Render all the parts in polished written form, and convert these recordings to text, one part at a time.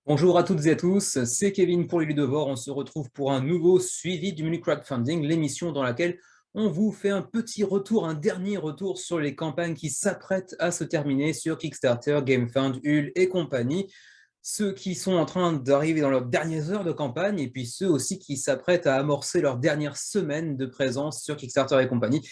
Bonjour à toutes et à tous, c'est Kevin pour les Ludovores. On se retrouve pour un nouveau suivi du menu crowdfunding, l'émission dans laquelle on vous fait un petit retour, un dernier retour sur les campagnes qui s'apprêtent à se terminer sur Kickstarter, GameFund, Ulule et compagnie. Ceux qui sont en train d'arriver dans leurs dernières heures de campagne et puis ceux aussi qui s'apprêtent à amorcer leur dernière semaine de présence sur Kickstarter et compagnie.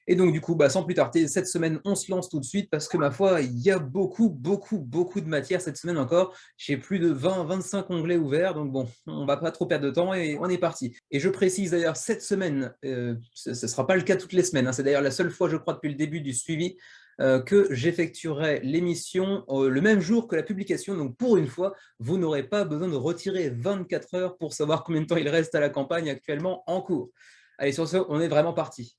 Et donc, du coup, sans plus tarder, cette semaine, on se lance tout de suite parce que, ma foi, il y a beaucoup de matière cette semaine encore. J'ai plus de 20-25 onglets ouverts, donc bon, on va pas trop perdre de temps et on est parti. Et je précise d'ailleurs, cette semaine, ce ne sera pas le cas toutes les semaines, hein, c'est d'ailleurs la seule fois, je crois, depuis le début du suivi, que j'effectuerai l'émission le même jour que la publication. Donc, pour une fois, vous n'aurez pas besoin de retirer 24 heures pour savoir combien de temps il reste à la campagne actuellement en cours. Allez, sur ce, on est vraiment parti.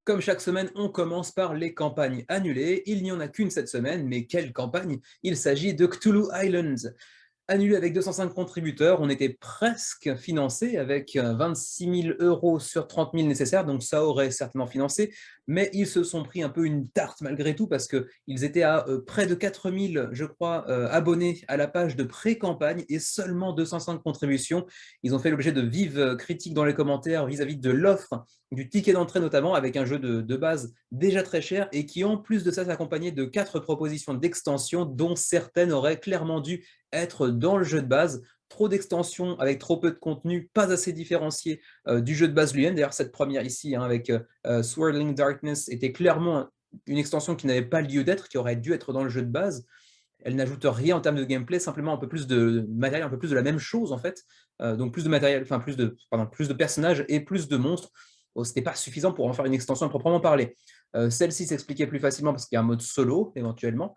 Comme chaque semaine, on commence par les campagnes annulées. Il n'y en a qu'une cette semaine, mais quelle campagne? Il s'agit de Cthulhu Islands. Annulé avec 205 contributeurs, on était presque financé avec 26 000 euros sur 30 000 nécessaires, donc ça aurait certainement financé, mais ils se sont pris un peu une tarte malgré tout parce qu'ils étaient à près de 4 000, je crois, abonnés à la page de pré-campagne et seulement 205 contributions. Ils ont fait l'objet de vives critiques dans les commentaires vis-à-vis de l'offre, du ticket d'entrée notamment, avec un jeu de base déjà très cher et qui en plus de ça s'accompagnait de 4 propositions d'extension dont certaines auraient clairement dû être dans le jeu de base. Trop d'extensions avec trop peu de contenu, pas assez différencié du jeu de base lui-même. D'ailleurs, cette première ici, hein, avec Swirling Darkness, était clairement une extension qui n'avait pas lieu d'être, qui aurait dû être dans le jeu de base. Elle n'ajoute rien en termes de gameplay, simplement un peu plus de matériel, un peu plus de la même chose en fait. Donc plus de matériel, enfin plus de personnages et plus de monstres. Oh, ce n'était pas suffisant pour en faire une extension à proprement parler. Celle-ci s'expliquait plus facilement parce qu'il y a un mode solo éventuellement.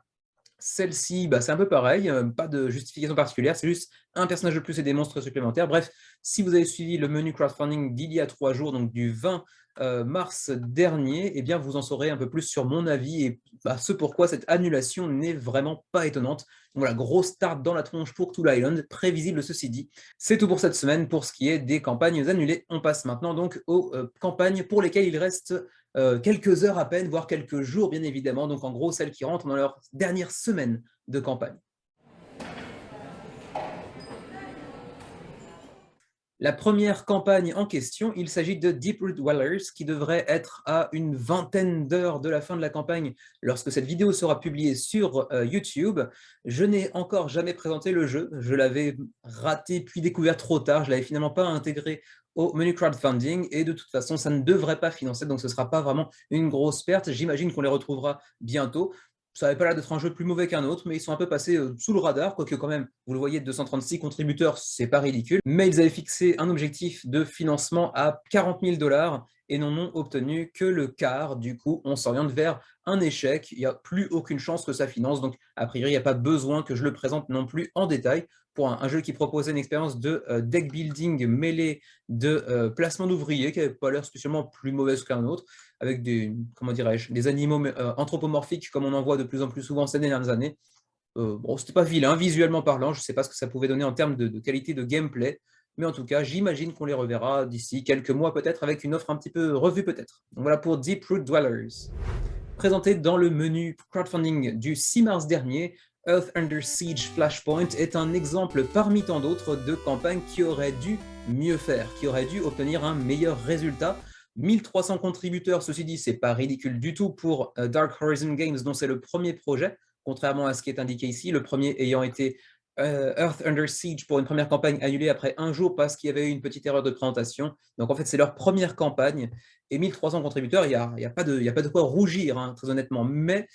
Celle-ci, c'est un peu pareil, pas de justification particulière, c'est juste un personnage de plus et des monstres supplémentaires. Bref, si vous avez suivi le menu crowdfunding d'il y a 3 jours, donc du 20 mars dernier, eh bien vous en saurez un peu plus sur mon avis et ce pourquoi cette annulation n'est vraiment pas étonnante. Donc voilà, grosse start dans la tronche pour Tool Island, prévisible ceci dit. C'est tout pour cette semaine pour ce qui est des campagnes annulées. On passe maintenant donc aux campagnes pour lesquelles il reste quelques heures à peine, voire quelques jours bien évidemment, donc en gros celles qui rentrent dans leur dernière semaine de campagne. La première campagne en question, il s'agit de Deeproot Dwellers, qui devrait être à une vingtaine d'heures de la fin de la campagne lorsque cette vidéo sera publiée sur YouTube. Je n'ai encore jamais présenté le jeu, je l'avais raté puis découvert trop tard, je ne l'avais finalement pas intégré au menu crowdfunding et de toute façon ça ne devrait pas financer, donc ce ne sera pas vraiment une grosse perte. J'imagine qu'on les retrouvera bientôt. Ça n'avait pas l'air d'être un jeu plus mauvais qu'un autre, mais ils sont un peu passés sous le radar, quoique quand même, vous le voyez, 236 contributeurs, c'est pas ridicule. Mais ils avaient fixé un objectif de financement à 40 000 $ et n'en ont obtenu que le quart. Du coup, on s'oriente vers un échec. Il n'y a plus aucune chance que ça finance. Donc, a priori, il n'y a pas besoin que je le présente non plus en détail pour un jeu qui proposait une expérience de deck building mêlée de placement d'ouvriers qui n'avait pas l'air spécialement plus mauvaise qu'un autre, avec comment dirais-je, des animaux anthropomorphiques comme on en voit de plus en plus souvent ces dernières années. Bon, c'était pas vilain, visuellement parlant, je ne sais pas ce que ça pouvait donner en termes de qualité de gameplay, mais en tout cas, j'imagine qu'on les reverra d'ici quelques mois peut-être avec une offre un petit peu revue peut-être. Donc voilà pour Deeproot Dwellers. Présenté dans le menu crowdfunding du 6 mars dernier, Earth Under Siege Flashpoint est un exemple parmi tant d'autres de campagnes qui auraient dû mieux faire, qui auraient dû obtenir un meilleur résultat. 1300 contributeurs, ceci dit, c'est pas ridicule du tout pour Dark Horizon Games, dont c'est le premier projet, contrairement à ce qui est indiqué ici, le premier ayant été Earth Under Siege pour une première campagne annulée après un jour parce qu'il y avait eu une petite erreur de présentation. Donc en fait, c'est leur première campagne et 1300 contributeurs, il n'y a pas de quoi rougir, hein, très honnêtement. Mais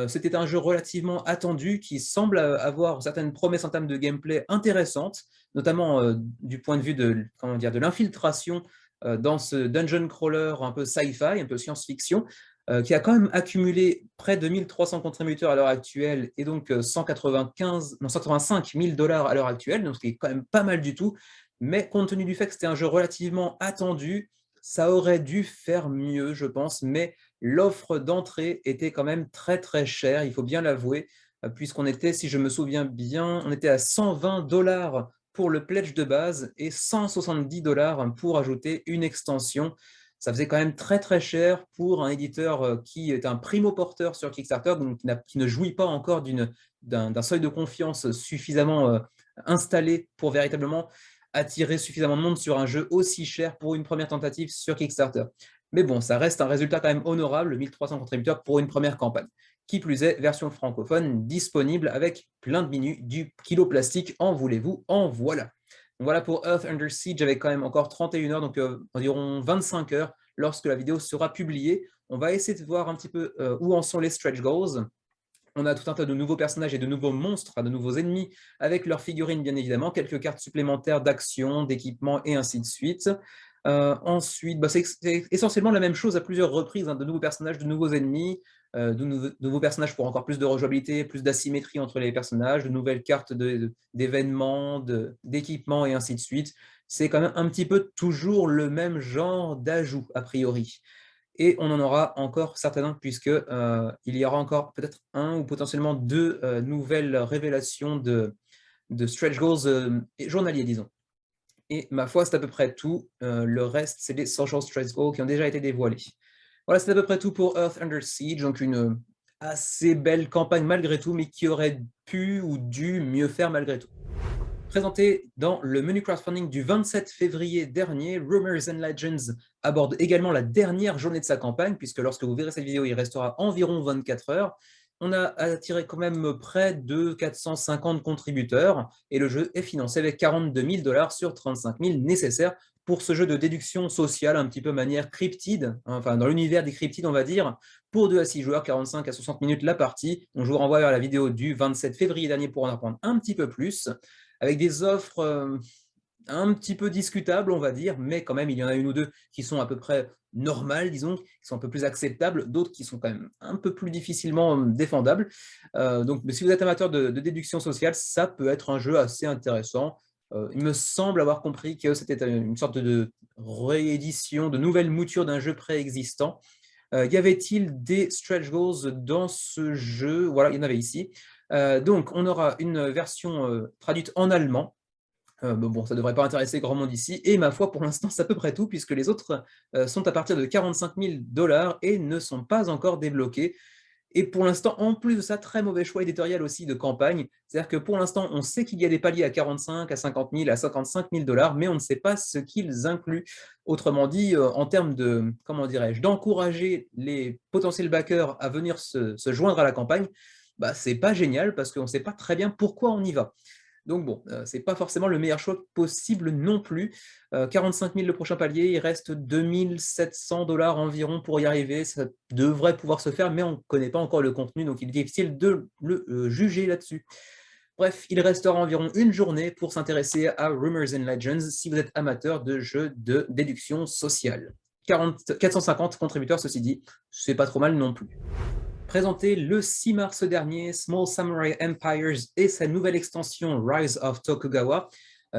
c'était un jeu relativement attendu qui semble avoir certaines promesses en termes de gameplay intéressantes, notamment du point de vue de l'infiltration dans ce dungeon crawler un peu sci-fi, un peu science-fiction, qui a quand même accumulé près de 1300 contributeurs à l'heure actuelle et donc 185 000 $ à l'heure actuelle, donc ce qui est quand même pas mal du tout. Mais compte tenu du fait que c'était un jeu relativement attendu, ça aurait dû faire mieux, je pense, mais l'offre d'entrée était quand même très très chère, il faut bien l'avouer, puisqu'on était, si je me souviens bien, on était à 120 $ pour le pledge de base et 170 $ pour ajouter une extension. ça faisait quand même très très cher pour un éditeur qui est un primo-porteur sur Kickstarter, donc qui ne jouit pas encore d'un seuil de confiance suffisamment installé pour véritablement attirer suffisamment de monde sur un jeu aussi cher pour une première tentative sur Kickstarter. Mais bon, ça reste un résultat quand même honorable, 1300 contributeurs pour une première campagne. Qui plus est, version francophone disponible avec plein de menus, du kilo plastique, en voulez-vous, en voilà. Donc voilà pour Earth Under Siege avec quand même encore 31 heures, donc environ 25 heures lorsque la vidéo sera publiée. On va essayer de voir un petit peu où en sont les stretch goals. On a tout un tas de nouveaux personnages et de nouveaux monstres, de nouveaux ennemis, avec leurs figurines bien évidemment, quelques cartes supplémentaires d'action, d'équipement et ainsi de suite. Ensuite, c'est essentiellement la même chose à plusieurs reprises, de nouveaux personnages, de nouveaux ennemis, de nouveaux personnages pour encore plus de rejouabilité, plus d'asymétrie entre les personnages, de nouvelles cartes d'événements, d'équipements et ainsi de suite. C'est quand même un petit peu toujours le même genre d'ajout, a priori. Et on en aura encore certainement, puisque il y aura encore peut-être un ou potentiellement deux nouvelles révélations de stretch goals journaliers, disons. Et ma foi, c'est à peu près tout. Le reste, c'est des social stretch goals qui ont déjà été dévoilés. Voilà, c'est à peu près tout pour Earth Under Siege, donc une assez belle campagne malgré tout, mais qui aurait pu ou dû mieux faire malgré tout. Présenté dans le menu crowdfunding du 27 février dernier, Rumors and Legends aborde également la dernière journée de sa campagne, puisque lorsque vous verrez cette vidéo, il restera environ 24 heures. On a attiré quand même près de 450 contributeurs, et le jeu est financé avec 42 000 $ sur 35 000 nécessaires pour ce jeu de déduction sociale, un petit peu manière cryptide, enfin dans l'univers des cryptides, on va dire, pour 2 à 6 joueurs, 45 à 60 minutes la partie. Donc je vous renvoie vers la vidéo du 27 février dernier pour en apprendre un petit peu plus, avec des offres un petit peu discutables, on va dire, mais quand même, il y en a une ou deux qui sont à peu près normales, disons, qui sont un peu plus acceptables, d'autres qui sont quand même un peu plus difficilement défendables. Donc, si vous êtes amateur de déduction sociale, ça peut être un jeu assez intéressant. Il me semble avoir compris que c'était une sorte de réédition, de nouvelle mouture d'un jeu préexistant. Y avait-il des stretch goals dans ce jeu? Voilà, il y en avait ici. Donc, on aura une version traduite en allemand. Bon, ça ne devrait pas intéresser grand monde ici. Et ma foi, pour l'instant, c'est à peu près tout, puisque les autres sont à partir de 45 000 $ et ne sont pas encore débloqués. Et pour l'instant, en plus de ça, très mauvais choix éditorial aussi de campagne. C'est-à-dire que pour l'instant, on sait qu'il y a des paliers à 45, à 50 000, à 55 000 $, mais on ne sait pas ce qu'ils incluent. Autrement dit, en termes de, comment dirais-je, d'encourager les potentiels backers à venir se joindre à la campagne, c'est pas génial parce qu'on ne sait pas très bien pourquoi on y va. Donc bon, ce n'est pas forcément le meilleur choix possible non plus. 45 000 le prochain palier, il reste 2 700 $ environ pour y arriver. Ça devrait pouvoir se faire, mais on ne connaît pas encore le contenu, donc il est difficile de le juger là-dessus. Bref, il restera environ une journée pour s'intéresser à Rumors and Legends si vous êtes amateur de jeux de déduction sociale. 450 contributeurs, ceci dit, c'est pas trop mal non plus. Présenté le 6 mars dernier, Small Samurai Empires et sa nouvelle extension Rise of Tokugawa,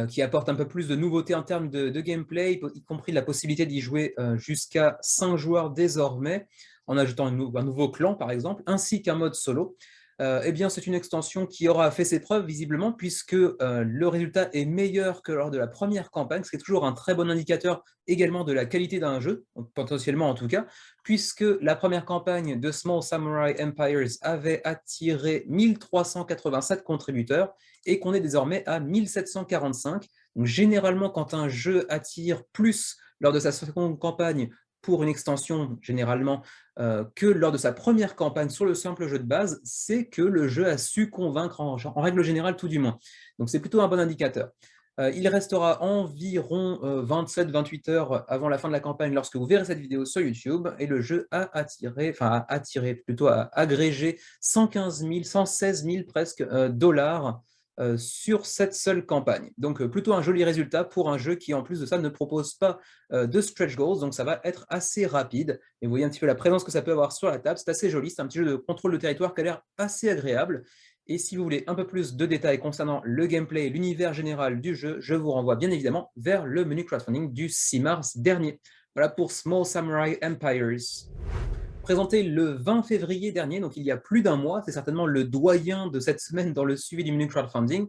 qui apporte un peu plus de nouveautés en termes de gameplay, y compris la possibilité d'y jouer jusqu'à 5 joueurs désormais, en ajoutant un nouveau clan par exemple, ainsi qu'un mode solo. Eh bien, c'est une extension qui aura fait ses preuves visiblement, puisque le résultat est meilleur que lors de la première campagne, ce qui est toujours un très bon indicateur également de la qualité d'un jeu, potentiellement en tout cas, puisque la première campagne de Small Samurai Empires avait attiré 1387 contributeurs et qu'on est désormais à 1745. Donc généralement, quand un jeu attire plus lors de sa seconde campagne pour une extension, généralement, que lors de sa première campagne sur le simple jeu de base, c'est que le jeu a su convaincre en règle générale tout du moins. Donc c'est plutôt un bon indicateur. Il restera environ 27-28 heures avant la fin de la campagne lorsque vous verrez cette vidéo sur YouTube, et le jeu a agrégé 115 000, 116 000 presque dollars sur cette seule campagne. Donc plutôt un joli résultat pour un jeu qui en plus de ça ne propose pas de stretch goals, donc ça va être assez rapide. Et vous voyez un petit peu la présence que ça peut avoir sur la table, c'est assez joli, c'est un petit jeu de contrôle de territoire qui a l'air assez agréable. Et si vous voulez un peu plus de détails concernant le gameplay et l'univers général du jeu, je vous renvoie bien évidemment vers le menu crowdfunding du 6 mars dernier. Voilà pour Small Samurai Empires. Présenté le 20 février dernier, donc il y a plus d'un mois, c'est certainement le doyen de cette semaine dans le suivi du menu crowdfunding,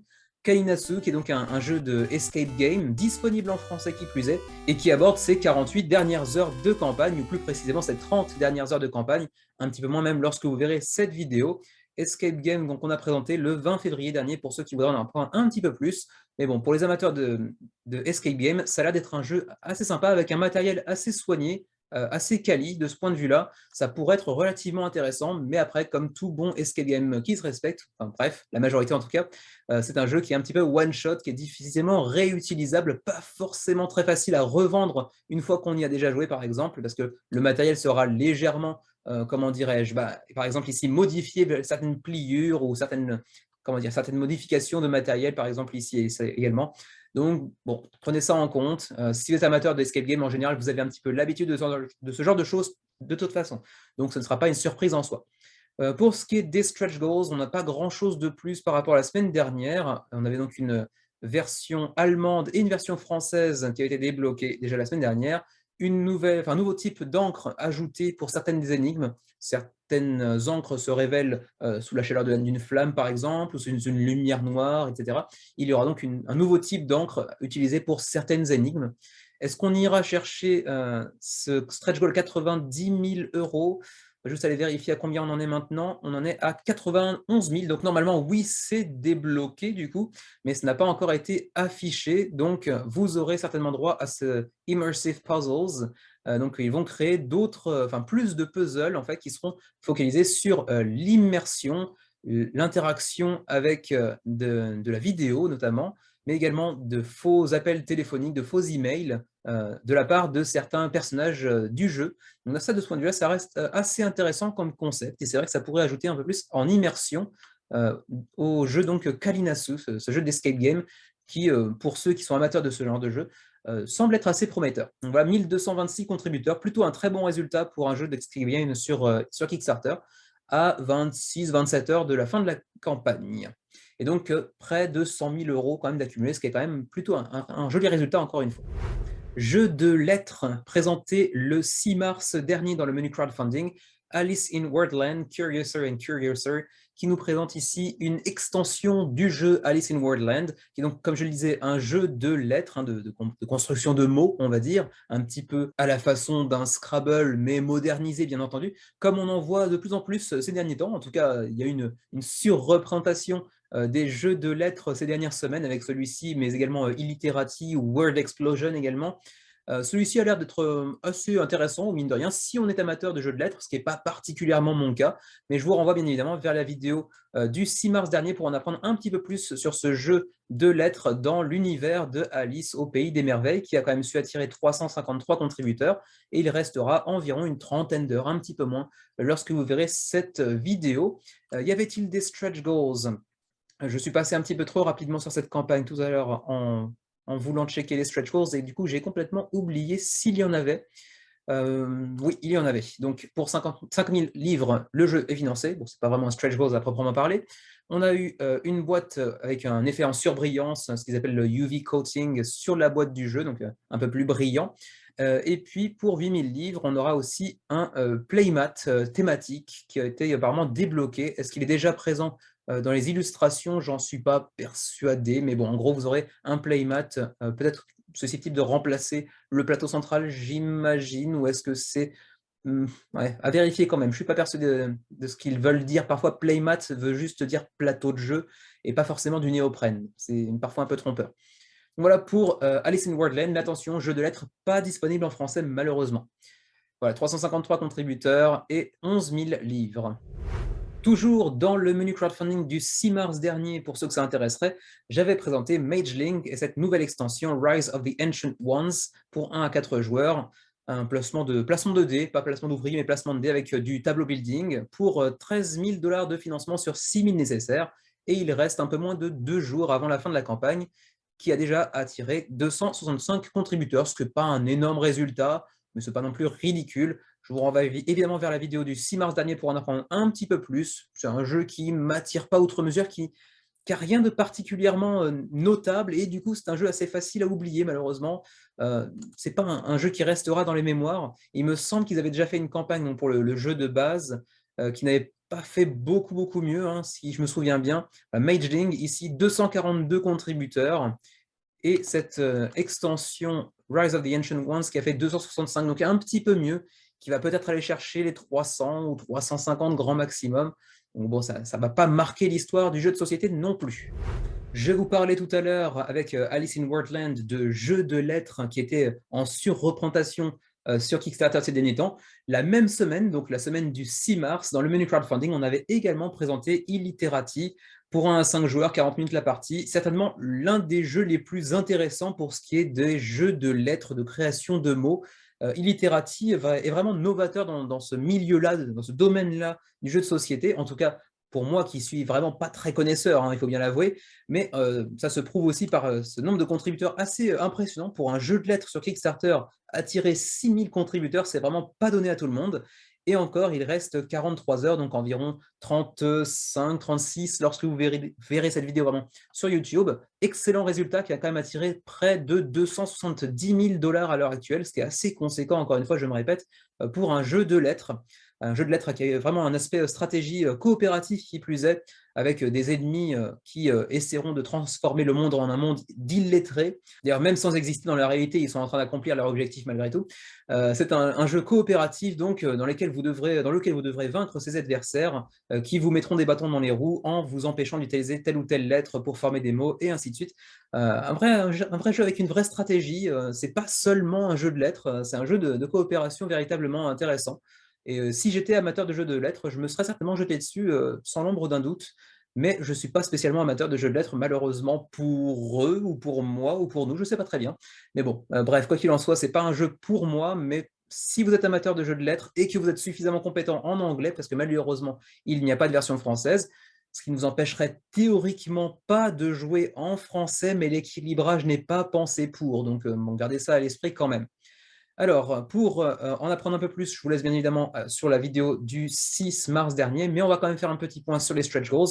Kainasu, qui est donc un jeu de escape game, disponible en français qui plus est, et qui aborde ces 48 dernières heures de campagne, ou plus précisément ces 30 dernières heures de campagne, un petit peu moins même lorsque vous verrez cette vidéo. Escape game qu'on a présenté le 20 février dernier pour ceux qui voudraient en apprendre un petit peu plus. Mais bon, pour les amateurs de escape game, ça a l'air d'être un jeu assez sympa avec un matériel assez soigné, assez quali de ce point de vue-là. Ça pourrait être relativement intéressant, mais après, comme tout bon escape game qui se respecte, enfin bref, la majorité en tout cas, c'est un jeu qui est un petit peu one-shot, qui est difficilement réutilisable, pas forcément très facile à revendre une fois qu'on y a déjà joué par exemple, parce que le matériel sera légèrement comment dirais-je, par exemple ici, modifier certaines pliures ou certaines modifications de matériel, par exemple ici également. Donc, bon, prenez ça en compte. Si vous êtes amateur d'escape game, en général, vous avez un petit peu l'habitude de ce genre de choses de toute façon. Donc, ce ne sera pas une surprise en soi. Pour ce qui est des stretch goals, on n'a pas grand-chose de plus par rapport à la semaine dernière. On avait donc une version allemande et une version française qui a été débloquée déjà la semaine dernière. Un nouveau type d'encre ajouté pour certaines des énigmes. Certaines encres se révèlent sous la chaleur d'une flamme, par exemple, ou sous une lumière noire, etc. Il y aura donc un nouveau type d'encre utilisé pour certaines énigmes. Est-ce qu'on ira chercher ce stretch goal 90 000 €? Juste aller vérifier à combien on en est maintenant. On en est à 91 000. Donc normalement, oui, c'est débloqué du coup, mais ce n'a pas encore été affiché. Donc vous aurez certainement droit à ce Immersive Puzzles. Donc ils vont créer plus de puzzles en fait, qui seront focalisés sur l'immersion, l'interaction avec de la vidéo notamment, mais également de faux appels téléphoniques, de faux emails de la part de certains personnages du jeu. Donc ça, de ce point de vue-là, ça reste assez intéressant comme concept, et c'est vrai que ça pourrait ajouter un peu plus en immersion au jeu donc Kalinasu, ce jeu d'escape game qui, pour ceux qui sont amateurs de ce genre de jeu, semble être assez prometteur. Donc voilà, 1226 contributeurs, plutôt un très bon résultat pour un jeu d'escape game sur Kickstarter, à 26-27 heures de la fin de la campagne. Et donc près de 100 000 € quand même d'accumuler, ce qui est quand même plutôt un joli résultat encore une fois. Jeu de lettres présenté le 6 mars dernier dans le menu crowdfunding, Alice in Wordland, Curiouser and Curiouser, qui nous présente ici une extension du jeu Alice in Wordland, qui est donc, comme je le disais, un jeu de lettres, de construction de mots, on va dire, un petit peu à la façon d'un Scrabble, mais modernisé, bien entendu, comme on en voit de plus en plus ces derniers temps. En tout cas, il y a une surreprésentation des jeux de lettres ces dernières semaines avec celui-ci, mais également Illiterati ou Word Explosion également. Celui-ci a l'air d'être assez intéressant, mine de rien, si on est amateur de jeux de lettres, ce qui n'est pas particulièrement mon cas, mais je vous renvoie bien évidemment vers la vidéo du 6 mars dernier pour en apprendre un petit peu plus sur ce jeu de lettres dans l'univers de Alice au Pays des Merveilles, qui a quand même su attirer 353 contributeurs, et il restera environ une trentaine d'heures, un petit peu moins, lorsque vous verrez cette vidéo. Y avait-il des stretch goals? Je suis passé un petit peu trop rapidement sur cette campagne tout à l'heure en voulant checker les stretch goals, et du coup j'ai complètement oublié s'il y en avait. Oui, il y en avait. Donc pour 5 000 livres, le jeu est financé. Bon, c'est pas vraiment un stretch goals à proprement parler. On a eu une boîte avec un effet en surbrillance, ce qu'ils appellent le UV coating sur la boîte du jeu, donc un peu plus brillant. Et puis pour 8 000 livres, on aura aussi un playmat thématique qui a été apparemment débloqué. Est-ce qu'il est déjà présent dans les illustrations? J'en suis pas persuadé, mais bon, en gros, vous aurez un playmat, peut-être susceptible de remplacer le plateau central, j'imagine, ou est-ce que c'est... ouais, à vérifier quand même. Je ne suis pas persuadé de ce qu'ils veulent dire. Parfois, playmat veut juste dire plateau de jeu et pas forcément du néoprène. C'est parfois un peu trompeur. Voilà pour Alice in Wordland. Attention, jeu de lettres pas disponible en français malheureusement. Voilà, 353 contributeurs et 11 000 livres. Toujours dans le menu crowdfunding du 6 mars dernier, pour ceux que ça intéresserait, j'avais présenté Magelink et cette nouvelle extension Rise of the Ancient Ones pour 1 à 4 joueurs. Un placement de dés, pas placement d'ouvriers, mais placement de dés avec du tableau building pour 13 000 $ de financement sur 6 000 nécessaires. Et il reste un peu moins de 2 jours avant la fin de la campagne, qui a déjà attiré 265 contributeurs, ce qui n'est pas un énorme résultat, mais ce n'est pas non plus ridicule. Je vous renvoie évidemment vers la vidéo du 6 mars dernier pour en apprendre un petit peu plus. C'est un jeu qui ne m'attire pas outre mesure, qui n'a rien de particulièrement notable, et du coup c'est un jeu assez facile à oublier malheureusement. C'est pas un jeu qui restera dans les mémoires. Il me semble qu'ils avaient déjà fait une campagne pour le jeu de base, qui n'avait pas fait beaucoup mieux, hein, si je me souviens bien. Mageling, ici, 242 contributeurs. Et cette extension Rise of the Ancient Ones qui a fait 265, donc un petit peu mieux, qui va peut-être aller chercher les 300 ou 350 grand maximum. Donc bon, ça ne va pas marquer l'histoire du jeu de société non plus. Je vous parlais tout à l'heure avec Alice in Wonderland de jeux de lettres qui étaient en surreprésentation sur Kickstarter ces derniers temps. La même semaine, donc la semaine du 6 mars, dans le menu crowdfunding, on avait également présenté Illiterati pour 1 à 5 joueurs, 40 minutes la partie. Certainement l'un des jeux les plus intéressants pour ce qui est des jeux de lettres, de création de mots. Illiterati est vraiment novateur dans ce milieu-là, dans ce domaine-là du jeu de société. En tout cas, pour moi qui suis vraiment pas très connaisseur, hein, il faut bien l'avouer, mais ça se prouve aussi par ce nombre de contributeurs assez impressionnant. Pour un jeu de lettres sur Kickstarter, attirer 6000 contributeurs, c'est vraiment pas donné à tout le monde. Et encore, il reste 43 heures, donc environ 35, 36, lorsque vous verrez cette vidéo vraiment sur YouTube. Excellent résultat qui a quand même attiré près de 270 000 $ à l'heure actuelle, ce qui est assez conséquent, encore une fois, je me répète, pour un jeu de lettres. Un jeu de lettres qui a vraiment un aspect stratégie coopératif qui plus est, avec des ennemis qui essaieront de transformer le monde en un monde d'illettrés. D'ailleurs, même sans exister dans la réalité, ils sont en train d'accomplir leur objectif malgré tout. C'est un jeu coopératif donc, dans lequel vous devrez vaincre ces adversaires qui vous mettront des bâtons dans les roues en vous empêchant d'utiliser telle ou telle lettre pour former des mots, et ainsi de suite. Un vrai jeu avec une vraie stratégie. C'est pas seulement un jeu de lettres, c'est un jeu de coopération véritablement intéressant. Et si j'étais amateur de jeux de lettres, je me serais certainement jeté dessus sans l'ombre d'un doute. Mais je ne suis pas spécialement amateur de jeux de lettres, malheureusement, pour eux, ou pour moi, ou pour nous, je ne sais pas très bien. Mais bon, bref, quoi qu'il en soit, ce n'est pas un jeu pour moi, mais si vous êtes amateur de jeux de lettres et que vous êtes suffisamment compétent en anglais, parce que malheureusement, il n'y a pas de version française, ce qui ne nous empêcherait théoriquement pas de jouer en français, mais l'équilibrage n'est pas pensé pour, donc bon, gardez ça à l'esprit quand même. Alors, pour en apprendre un peu plus, je vous laisse bien évidemment sur la vidéo du 6 mars dernier, mais on va quand même faire un petit point sur les stretch goals.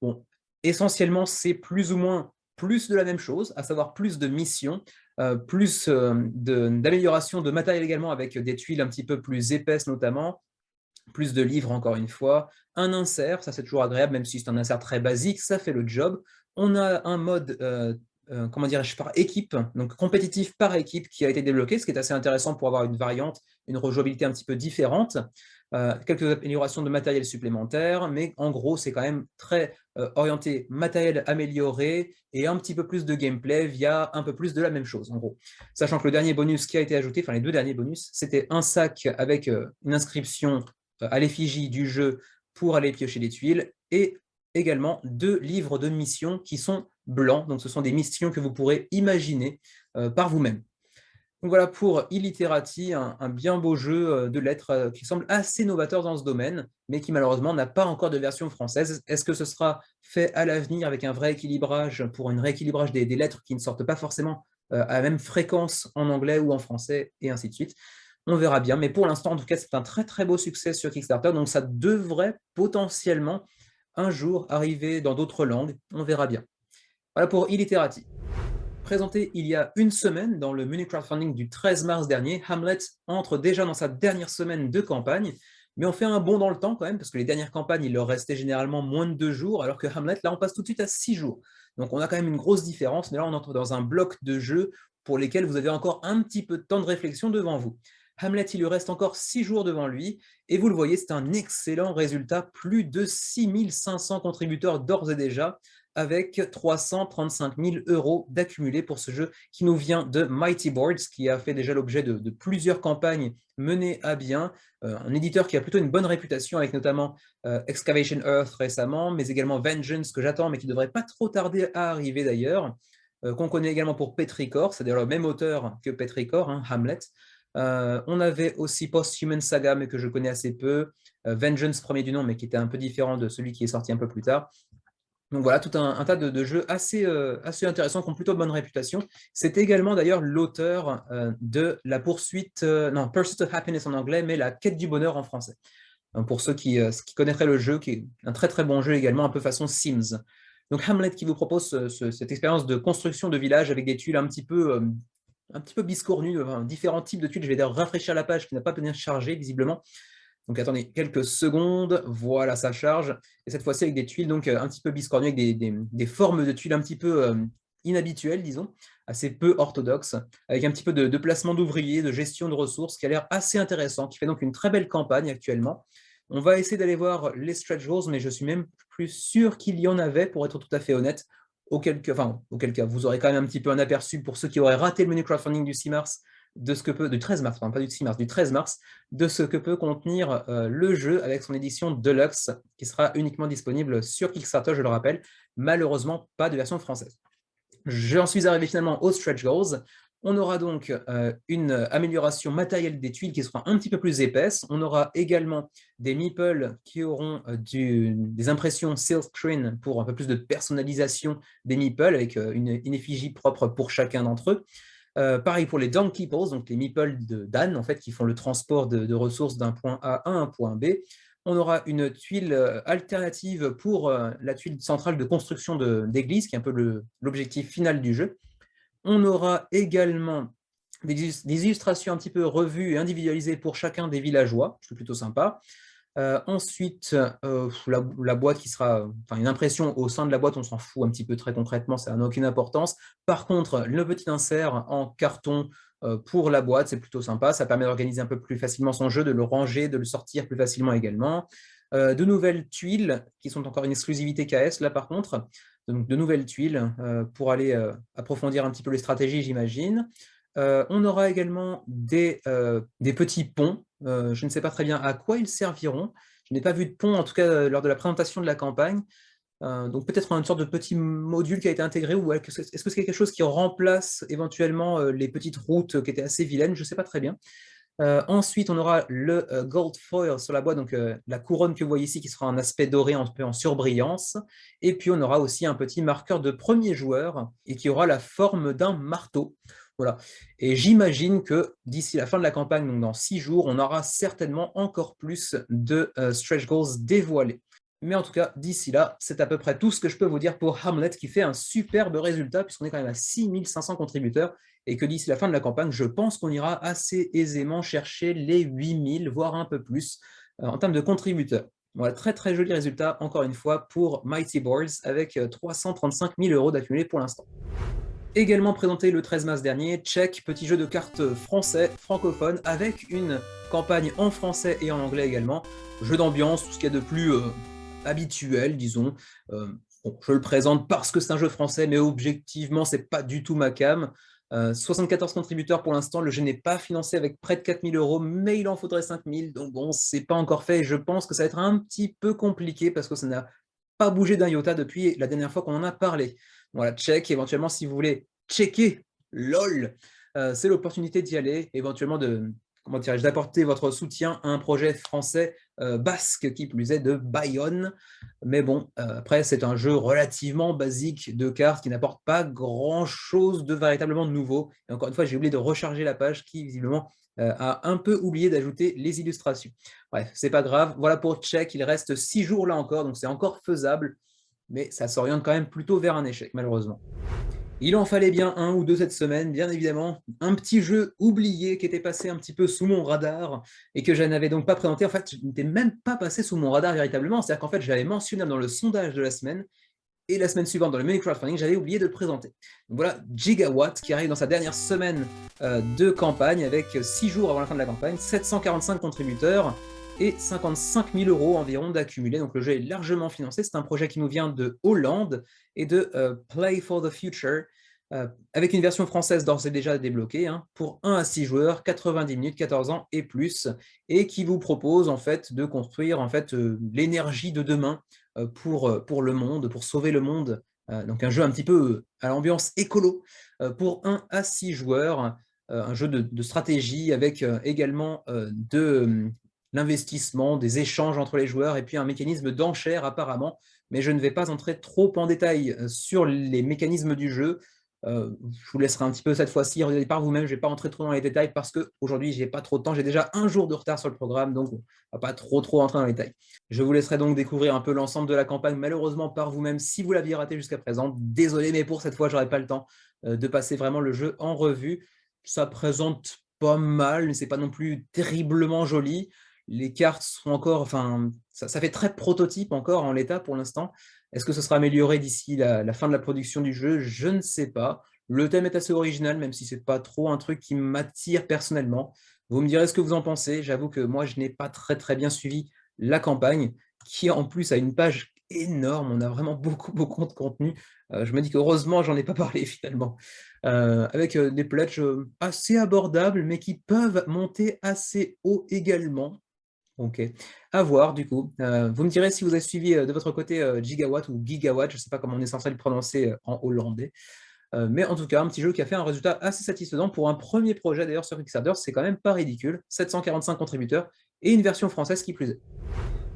Bon, essentiellement, c'est plus ou moins plus de la même chose, à savoir plus de missions, plus d'amélioration de matériel également, avec des tuiles un petit peu plus épaisses notamment, plus de livres encore une fois, un insert, ça c'est toujours agréable, même si c'est un insert très basique, ça fait le job. On a un mode comment dirais-je, par équipe, donc compétitif par équipe qui a été débloqué, ce qui est assez intéressant pour avoir une variante, une rejouabilité un petit peu différente. Quelques améliorations de matériel supplémentaire, mais en gros, c'est quand même très orienté matériel amélioré et un petit peu plus de gameplay via un peu plus de la même chose, en gros. Sachant que le dernier bonus qui a été ajouté, enfin les deux derniers bonus, c'était un sac avec une inscription à l'effigie du jeu pour aller piocher des tuiles, et également 2 livres de missions qui sont blancs, donc ce sont des missions que vous pourrez imaginer par vous-même. Donc voilà pour Illiterati, un bien beau jeu de lettres qui semble assez novateur dans ce domaine, mais qui malheureusement n'a pas encore de version française. Est-ce que ce sera fait à l'avenir avec un vrai équilibrage, pour un rééquilibrage des lettres qui ne sortent pas forcément à la même fréquence en anglais ou en français, et ainsi de suite? On verra bien, mais pour l'instant, en tout cas, c'est un très beau succès sur Kickstarter, donc ça devrait potentiellement un jour arriver dans d'autres langues, on verra bien. Voilà pour Illiterati. Présenté il y a une semaine dans le menu crowdfunding du 13 mars dernier, Hamlet entre déjà dans sa dernière semaine de campagne, mais on fait un bond dans le temps quand même, parce que les dernières campagnes, il leur restait généralement moins de 2 jours, alors que Hamlet, là, on passe tout de suite à 6 jours. Donc on a quand même une grosse différence, mais là, on entre dans un bloc de jeux pour lesquels vous avez encore un petit peu de temps de réflexion devant vous. Hamlet, il lui reste encore 6 jours devant lui, et vous le voyez, c'est un excellent résultat, plus de 6500 contributeurs d'ores et déjà, avec 335 000 € d'accumulés pour ce jeu qui nous vient de Mighty Boards, qui a fait déjà l'objet de plusieurs campagnes menées à bien, un éditeur qui a plutôt une bonne réputation, avec notamment Excavation Earth récemment, mais également Vengeance, que j'attends, mais qui ne devrait pas trop tarder à arriver d'ailleurs, qu'on connaît également pour Petrichor, c'est d'ailleurs le même auteur que Petrichor, hein, Hamlet. On avait aussi Post-Human Saga, mais que je connais assez peu, Vengeance premier du nom, mais qui était un peu différent de celui qui est sorti un peu plus tard. Donc voilà, tout un tas de jeux assez intéressants, qui ont plutôt bonne réputation. C'est également d'ailleurs l'auteur de la poursuite, non, Pursuit of Happiness en anglais, mais la quête du bonheur en français. Pour ceux qui connaîtraient le jeu, qui est un très bon jeu également, un peu façon Sims. Donc Hamlet qui vous propose cette expérience de construction de village avec des tuiles un petit peu biscornues, différents types de tuiles. Je vais d'ailleurs rafraîchir la page qui n'a pas bien chargé visiblement. Donc attendez quelques secondes, voilà, ça charge. Et cette fois-ci avec des tuiles donc un petit peu biscornues, avec des formes de tuiles un petit peu inhabituelles, disons, assez peu orthodoxes, avec un petit peu de placement d'ouvriers, de gestion de ressources, qui a l'air assez intéressant, qui fait donc une très belle campagne actuellement. On va essayer d'aller voir les stretch goals, mais je suis même plus sûr qu'il y en avait, pour être tout à fait honnête. Auquel cas, vous aurez quand même un petit peu un aperçu pour ceux qui auraient raté le menu crowdfunding du 6 mars, du 13 mars, pardon, pas du 6 mars, du 13 mars, de ce que peut contenir le jeu avec son édition Deluxe, qui sera uniquement disponible sur Kickstarter, je le rappelle, malheureusement pas de version française. J'en suis arrivé finalement aux stretch goals. On aura donc une amélioration matérielle des tuiles qui sera un petit peu plus épaisse. On aura également des meeples qui auront des impressions silk screen pour un peu plus de personnalisation des meeples avec une effigie propre pour chacun d'entre eux. Pareil pour les donkey poles, donc les meeples d'âne en fait, qui font le transport de ressources d'un point A à un point B. On aura une tuile alternative pour la tuile centrale de construction d'église, qui est un peu l'objectif final du jeu. On aura également des illustrations un petit peu revues et individualisées pour chacun des villageois, c'est plutôt sympa. Ensuite, la boîte qui sera, enfin une impression au sein de la boîte, on s'en fout un petit peu très concrètement, ça n'a aucune importance. Par contre, le petit insert en carton pour la boîte, c'est plutôt sympa, ça permet d'organiser un peu plus facilement son jeu, de le ranger, de le sortir plus facilement également. De nouvelles tuiles qui sont encore une exclusivité KS là par contre, donc de nouvelles tuiles pour aller approfondir un petit peu les stratégies, j'imagine. On aura également des petits ponts. Je ne sais pas très bien à quoi ils serviront. Je n'ai pas vu de pont, en tout cas, lors de la présentation de la campagne. Donc peut-être une sorte de petit module qui a été intégré, ou est-ce que c'est quelque chose qui remplace éventuellement les petites routes qui étaient assez vilaines? Je ne sais pas très bien. Ensuite, on aura le gold foil sur la boîte, donc la couronne que vous voyez ici qui sera en aspect doré, un peu en surbrillance. Et puis, on aura aussi un petit marqueur de premier joueur et qui aura la forme d'un marteau. Voilà. Et j'imagine que d'ici la fin de la campagne, donc dans 6 jours, on aura certainement encore plus de stretch goals dévoilés. Mais en tout cas, d'ici là, c'est à peu près tout ce que je peux vous dire pour Harmonet, qui fait un superbe résultat, puisqu'on est quand même à 6500 contributeurs, et que d'ici la fin de la campagne, je pense qu'on ira assez aisément chercher les 8000, voire un peu plus, en termes de contributeurs. Voilà, très très joli résultat, encore une fois, pour Mighty Boards, avec 335 000 € d'accumulé pour l'instant. Également présenté le 13 mars dernier, Check, petit jeu de cartes français, francophone, avec une campagne en français et en anglais également. Jeu d'ambiance, tout ce qu'il y a de plus habituel, disons. Bon, je le présente parce que c'est un jeu français, mais objectivement, c'est pas du tout ma cam. 74 contributeurs pour l'instant, le jeu n'est pas financé avec près de 4000 €, mais il en faudrait 5000, donc bon, c'est pas encore fait, et je pense que ça va être un petit peu compliqué, parce que ça n'a pas bougé d'un iota depuis la dernière fois qu'on en a parlé. Voilà, check, éventuellement, si vous voulez checker, lol, c'est l'opportunité d'y aller, éventuellement d'apporter votre soutien à un projet français basque, qui plus est de Bayonne. Mais bon, après, c'est un jeu relativement basique de cartes qui n'apporte pas grand-chose de véritablement nouveau. Et encore une fois, j'ai oublié de recharger la page qui, visiblement, a un peu oublié d'ajouter les illustrations. Bref, c'est pas grave. Voilà pour Check, il reste 6 jours là encore, donc c'est encore faisable, mais ça s'oriente quand même plutôt vers un échec, malheureusement. Il en fallait bien un ou deux cette semaine, bien évidemment. Un petit jeu oublié qui était passé un petit peu sous mon radar et que je n'avais donc pas présenté. En fait, je n'étais même pas passé sous mon radar véritablement. C'est-à-dire qu'en fait, je l'avais mentionné dans le sondage de la semaine, et la semaine suivante, dans le menu crowdfunding, j'avais oublié de le présenter. Donc voilà, Gigawatt, qui arrive dans sa dernière semaine de campagne, avec 6 jours avant la fin de la campagne, 745 contributeurs et 55 000 € environ d'accumulés. Donc le jeu est largement financé. C'est un projet qui nous vient de Hollande et de Play for the Future, avec une version française d'ores et déjà débloquée, hein, pour 1 à 6 joueurs, 90 minutes, 14 ans et plus, et qui vous propose en fait de construire en fait l'énergie de demain pour le monde, pour sauver le monde. Donc un jeu un petit peu à l'ambiance écolo pour 1 à 6 joueurs, un jeu de stratégie avec également de l'investissement, des échanges entre les joueurs, et puis un mécanisme d'enchère apparemment, mais je ne vais pas entrer trop en détail sur les mécanismes du jeu. Je vous laisserai un petit peu cette fois-ci regarder par vous-même. Je ne vais pas rentrer trop dans les détails parce qu'aujourd'hui, je n'ai pas trop de temps. J'ai déjà un jour de retard sur le programme, donc on ne va pas trop rentrer dans les détails. Je vous laisserai donc découvrir un peu l'ensemble de la campagne, malheureusement par vous-même, si vous l'aviez raté jusqu'à présent. Désolé, mais pour cette fois, je n'aurai pas le temps de passer vraiment le jeu en revue. Ça présente pas mal, mais ce n'est pas non plus terriblement joli. Les cartes sont encore, enfin, ça fait très prototype encore en l'état pour l'instant. Est-ce que ce sera amélioré d'ici la fin de la production du jeu? Je ne sais pas. Le thème est assez original, même si c'est pas trop un truc qui m'attire personnellement. Vous me direz ce que vous en pensez. J'avoue que moi, je n'ai pas très bien suivi la campagne, qui en plus a une page énorme. On a vraiment beaucoup de contenu. Je me dis qu'heureusement, j'en ai pas parlé finalement. Avec des pledges assez abordables, mais qui peuvent monter assez haut également. OK. À voir du coup. Vous me direz si vous avez suivi, de votre côté, Gigawatt ou Gigawatt, je ne sais pas comment on est censé le prononcer, en hollandais. Mais en tout cas, un petit jeu qui a fait un résultat assez satisfaisant pour un premier projet d'ailleurs sur Kickstarter, c'est quand même pas ridicule. 745 contributeurs et une version française qui plus est.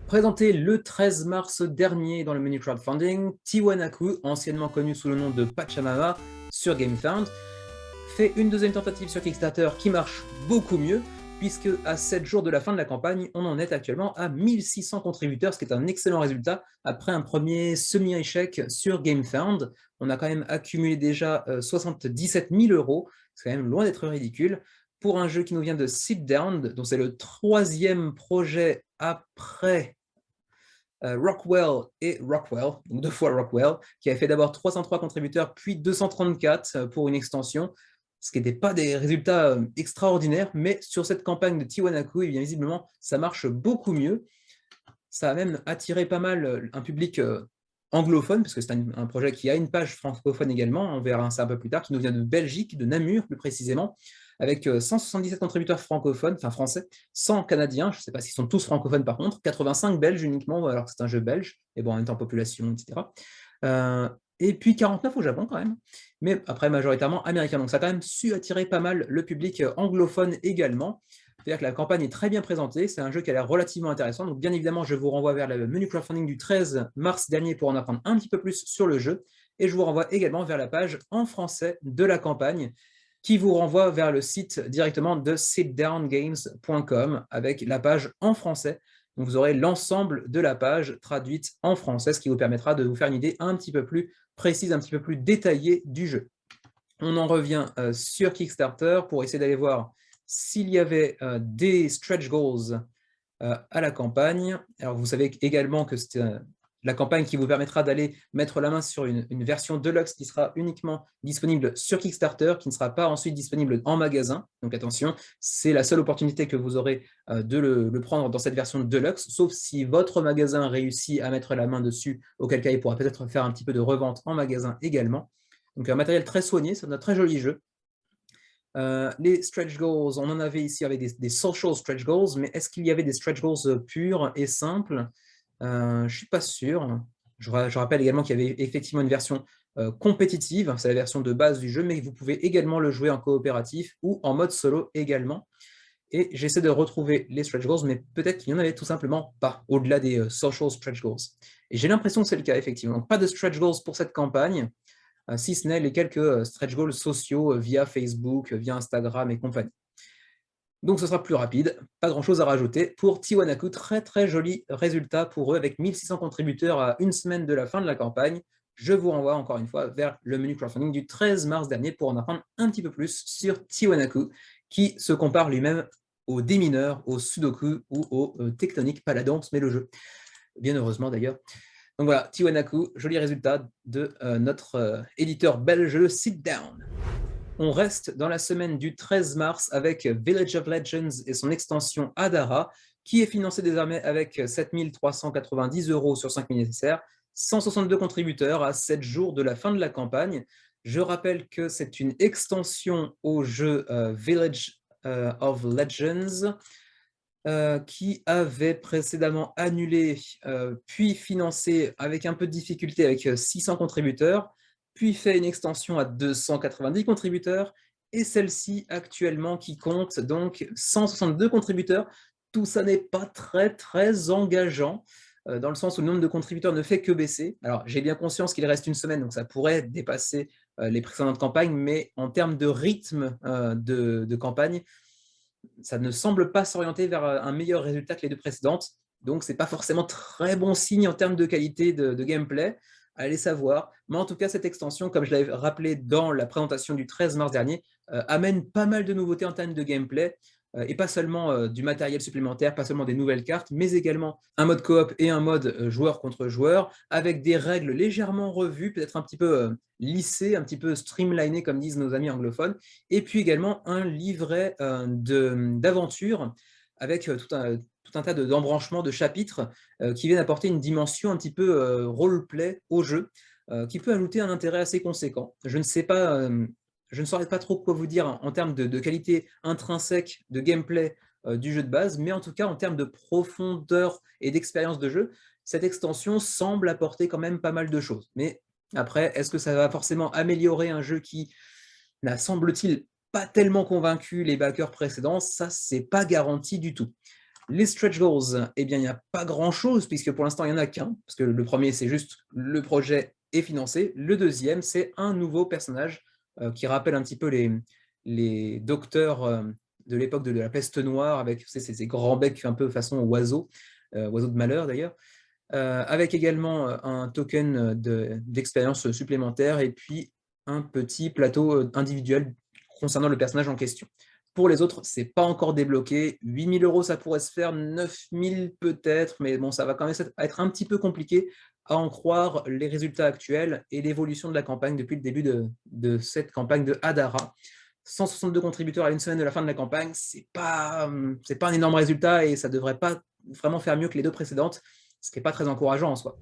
Présenté le 13 mars dernier dans le menu crowdfunding, Tiwanaku, anciennement connu sous le nom de Pachamama sur GameFound, fait une deuxième tentative sur Kickstarter qui marche beaucoup mieux, puisque à 7 jours de la fin de la campagne, on en est actuellement à 1600 contributeurs, ce qui est un excellent résultat après un premier semi-échec sur GameFound. On a quand même accumulé déjà 77 000 €, c'est quand même loin d'être ridicule, pour un jeu qui nous vient de Sit Down, dont c'est le troisième projet après Rockwell et Rockwell, donc 2 fois Rockwell, qui avait fait d'abord 303 contributeurs, puis 234 pour une extension, ce qui n'était pas des résultats extraordinaires, mais sur cette campagne de Tiwanaku, et bien visiblement, ça marche beaucoup mieux. Ça a même attiré pas mal un public anglophone, parce que c'est un projet qui a une page francophone également, on verra ça un peu plus tard, qui nous vient de Belgique, de Namur plus précisément, avec 177 contributeurs francophones, enfin français, 100 canadiens, je ne sais pas s'ils sont tous francophones par contre, 85 belges uniquement, alors que c'est un jeu belge, et bon, en même temps population, etc. Et puis 49 au Japon quand même, mais après majoritairement américain, donc ça a quand même su attirer pas mal le public anglophone également. C'est-à-dire que la campagne est très bien présentée, c'est un jeu qui a l'air relativement intéressant, donc bien évidemment je vous renvoie vers le menu crowdfunding du 13 mars dernier pour en apprendre un petit peu plus sur le jeu, et je vous renvoie également vers la page en français de la campagne, qui vous renvoie vers le site directement de sitdowngames.com avec la page en français. Donc vous aurez l'ensemble de la page traduite en français, ce qui vous permettra de vous faire une idée un petit peu plus précise, un petit peu plus détaillée du jeu. On en revient sur Kickstarter pour essayer d'aller voir s'il y avait des stretch goals à la campagne. Alors vous savez également que c'est la campagne qui vous permettra d'aller mettre la main sur une version Deluxe qui sera uniquement disponible sur Kickstarter, qui ne sera pas ensuite disponible en magasin. Donc attention, c'est la seule opportunité que vous aurez de le prendre dans cette version Deluxe, sauf si votre magasin réussit à mettre la main dessus, auquel cas il pourra peut-être faire un petit peu de revente en magasin également. Donc un matériel très soigné, c'est un très joli jeu. Les stretch goals, on en avait ici avec des social stretch goals, mais est-ce qu'il y avait des stretch goals purs et simples? Je ne suis pas sûr. Je rappelle également qu'il y avait effectivement une version compétitive, c'est la version de base du jeu, mais vous pouvez également le jouer en coopératif ou en mode solo également. Et j'essaie de retrouver les stretch goals, mais peut-être qu'il n'y en avait tout simplement pas, au-delà des social stretch goals. Et j'ai l'impression que c'est le cas, effectivement. Donc, pas de stretch goals pour cette campagne, si ce n'est les quelques stretch goals sociaux via Facebook, via Instagram et compagnie. Donc ce sera plus rapide, pas grand-chose à rajouter. Pour Tiwanaku, très joli résultat pour eux, avec 1600 contributeurs à une semaine de la fin de la campagne. Je vous renvoie encore une fois vers le menu crowdfunding du 13 mars dernier pour en apprendre un petit peu plus sur Tiwanaku, qui se compare lui-même au démineur, au sudoku ou au tectonique, pas la danse, mais le jeu. Bien heureusement d'ailleurs. Donc voilà, Tiwanaku, joli résultat de notre éditeur belge Sit Down. On reste dans la semaine du 13 mars avec Village of Legends et son extension Adara, qui est financée désormais avec 7 390 € sur 5 000 nécessaires, 162 contributeurs à 7 jours de la fin de la campagne. Je rappelle que c'est une extension au jeu Village of Legends, qui avait précédemment annulé, puis financé avec un peu de difficulté avec 600 contributeurs, puis fait une extension à 290 contributeurs, et celle-ci actuellement qui compte donc 162 contributeurs. Tout ça n'est pas très engageant, dans le sens où le nombre de contributeurs ne fait que baisser. Alors j'ai bien conscience qu'il reste une semaine, donc ça pourrait dépasser les précédentes campagnes, mais en termes de rythme de campagne, ça ne semble pas s'orienter vers un meilleur résultat que les deux précédentes. Donc, ce n'est pas forcément très bon signe en termes de qualité de gameplay. Allez savoir. Mais en tout cas, cette extension, comme je l'avais rappelé dans la présentation du 13 mars dernier, amène pas mal de nouveautés en termes de gameplay. et pas seulement du matériel supplémentaire, pas seulement des nouvelles cartes, mais également un mode coop et un mode joueur contre joueur, avec des règles légèrement revues, peut-être un petit peu lissées, un petit peu streamlinées, comme disent nos amis anglophones, et puis également un livret d'aventure avec tout un tas d'embranchements, de chapitres qui viennent apporter une dimension un petit peu roleplay au jeu, qui peut ajouter un intérêt assez conséquent. Je ne sais pas, je ne saurais pas trop quoi vous dire en termes de qualité intrinsèque de gameplay du jeu de base, mais en tout cas en termes de profondeur et d'expérience de jeu, cette extension semble apporter quand même pas mal de choses. Mais après, est-ce que ça va forcément améliorer un jeu qui n'a, semble-t-il, pas tellement convaincu les backers précédents? Ça, c'est pas garanti du tout. Les stretch goals, eh bien, il n'y a pas grand-chose, puisque pour l'instant, il n'y en a qu'un, parce que le premier, c'est juste le projet est financé. Le deuxième, c'est un nouveau personnage qui rappelle un petit peu les docteurs de l'époque de la peste noire, avec ces grands becs un peu façon oiseau, oiseau de malheur d'ailleurs, avec également un token d'expérience supplémentaire, et puis un petit plateau individuel concernant le personnage en question. Pour les autres, c'est pas encore débloqué. 8 000 €, ça pourrait se faire, 9 000 peut-être, mais bon, ça va quand même être un petit peu compliqué à en croire les résultats actuels et l'évolution de la campagne depuis le début de cette campagne de Hadara. 162 contributeurs à une semaine de la fin de la campagne, c'est pas un énorme résultat et ça devrait pas vraiment faire mieux que les deux précédentes, ce qui n'est pas très encourageant en soi.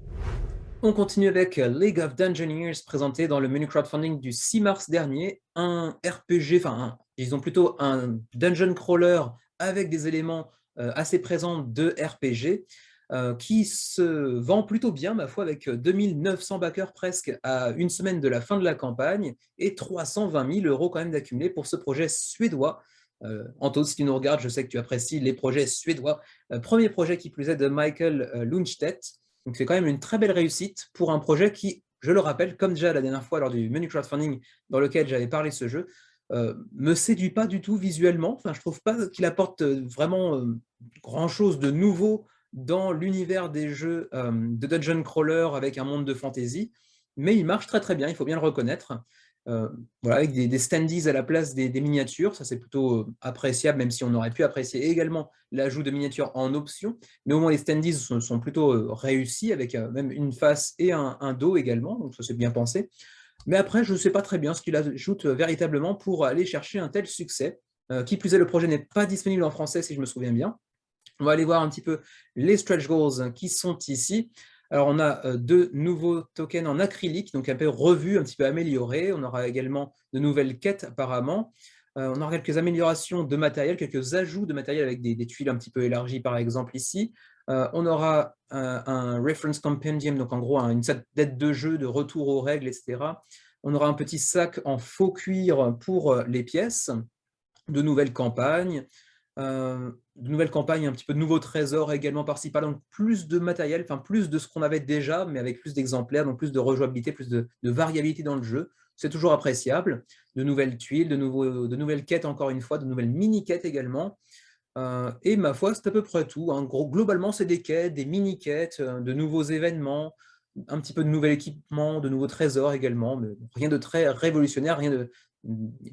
On continue avec League of Dungeoneers, présenté dans le menu crowdfunding du 6 mars dernier, un RPG, disons plutôt un dungeon crawler avec des éléments assez présents de RPG, qui se vend plutôt bien, ma foi, avec 2900 backers presque à une semaine de la fin de la campagne et 320 000 € quand même d'accumulé pour ce projet suédois. Anto, si tu nous regardes, je sais que tu apprécies les projets suédois. Premier projet qui plus est de Michael Lundstedt. Donc c'est quand même une très belle réussite pour un projet qui, je le rappelle, comme déjà la dernière fois lors du menu crowdfunding dans lequel j'avais parlé de ce jeu, me séduit pas du tout visuellement. Enfin, je trouve pas qu'il apporte vraiment grand-chose de nouveau dans l'univers des jeux de dungeon crawler avec un monde de fantasy, mais il marche très très bien, il faut bien le reconnaître. Voilà, avec des standees à la place des miniatures, ça c'est plutôt appréciable, même si on aurait pu apprécier également l'ajout de miniatures en option, mais au moins les standees sont plutôt réussis, avec même une face et un dos également, donc ça c'est bien pensé. Mais après, je ne sais pas très bien ce qu'il ajoute véritablement pour aller chercher un tel succès. Qui plus est, le projet n'est pas disponible en français, si je me souviens bien. On va aller voir un petit peu les stretch goals qui sont ici. Alors, on a deux nouveaux tokens en acrylique, donc un peu revus, un petit peu améliorés. On aura également de nouvelles quêtes, apparemment. On aura quelques améliorations de matériel, quelques ajouts de matériel avec des tuiles un petit peu élargies, par exemple, ici. On aura un reference compendium, donc en gros une sorte d'aide de jeu, de retour aux règles, etc. On aura un petit sac en faux cuir pour les pièces, de nouvelles campagnes, un petit peu de nouveaux trésors également par-ci par-là, donc plus de matériel, enfin plus de ce qu'on avait déjà, mais avec plus d'exemplaires, donc plus de rejouabilité, plus de variabilité dans le jeu. C'est toujours appréciable. De nouvelles tuiles, de nouvelles quêtes encore une fois, de nouvelles mini-quêtes également. Et ma foi, c'est à peu près tout, hein. Globalement, c'est des quêtes, des mini-quêtes, de nouveaux événements, un petit peu de nouvel équipement, de nouveaux trésors également, mais rien de très révolutionnaire,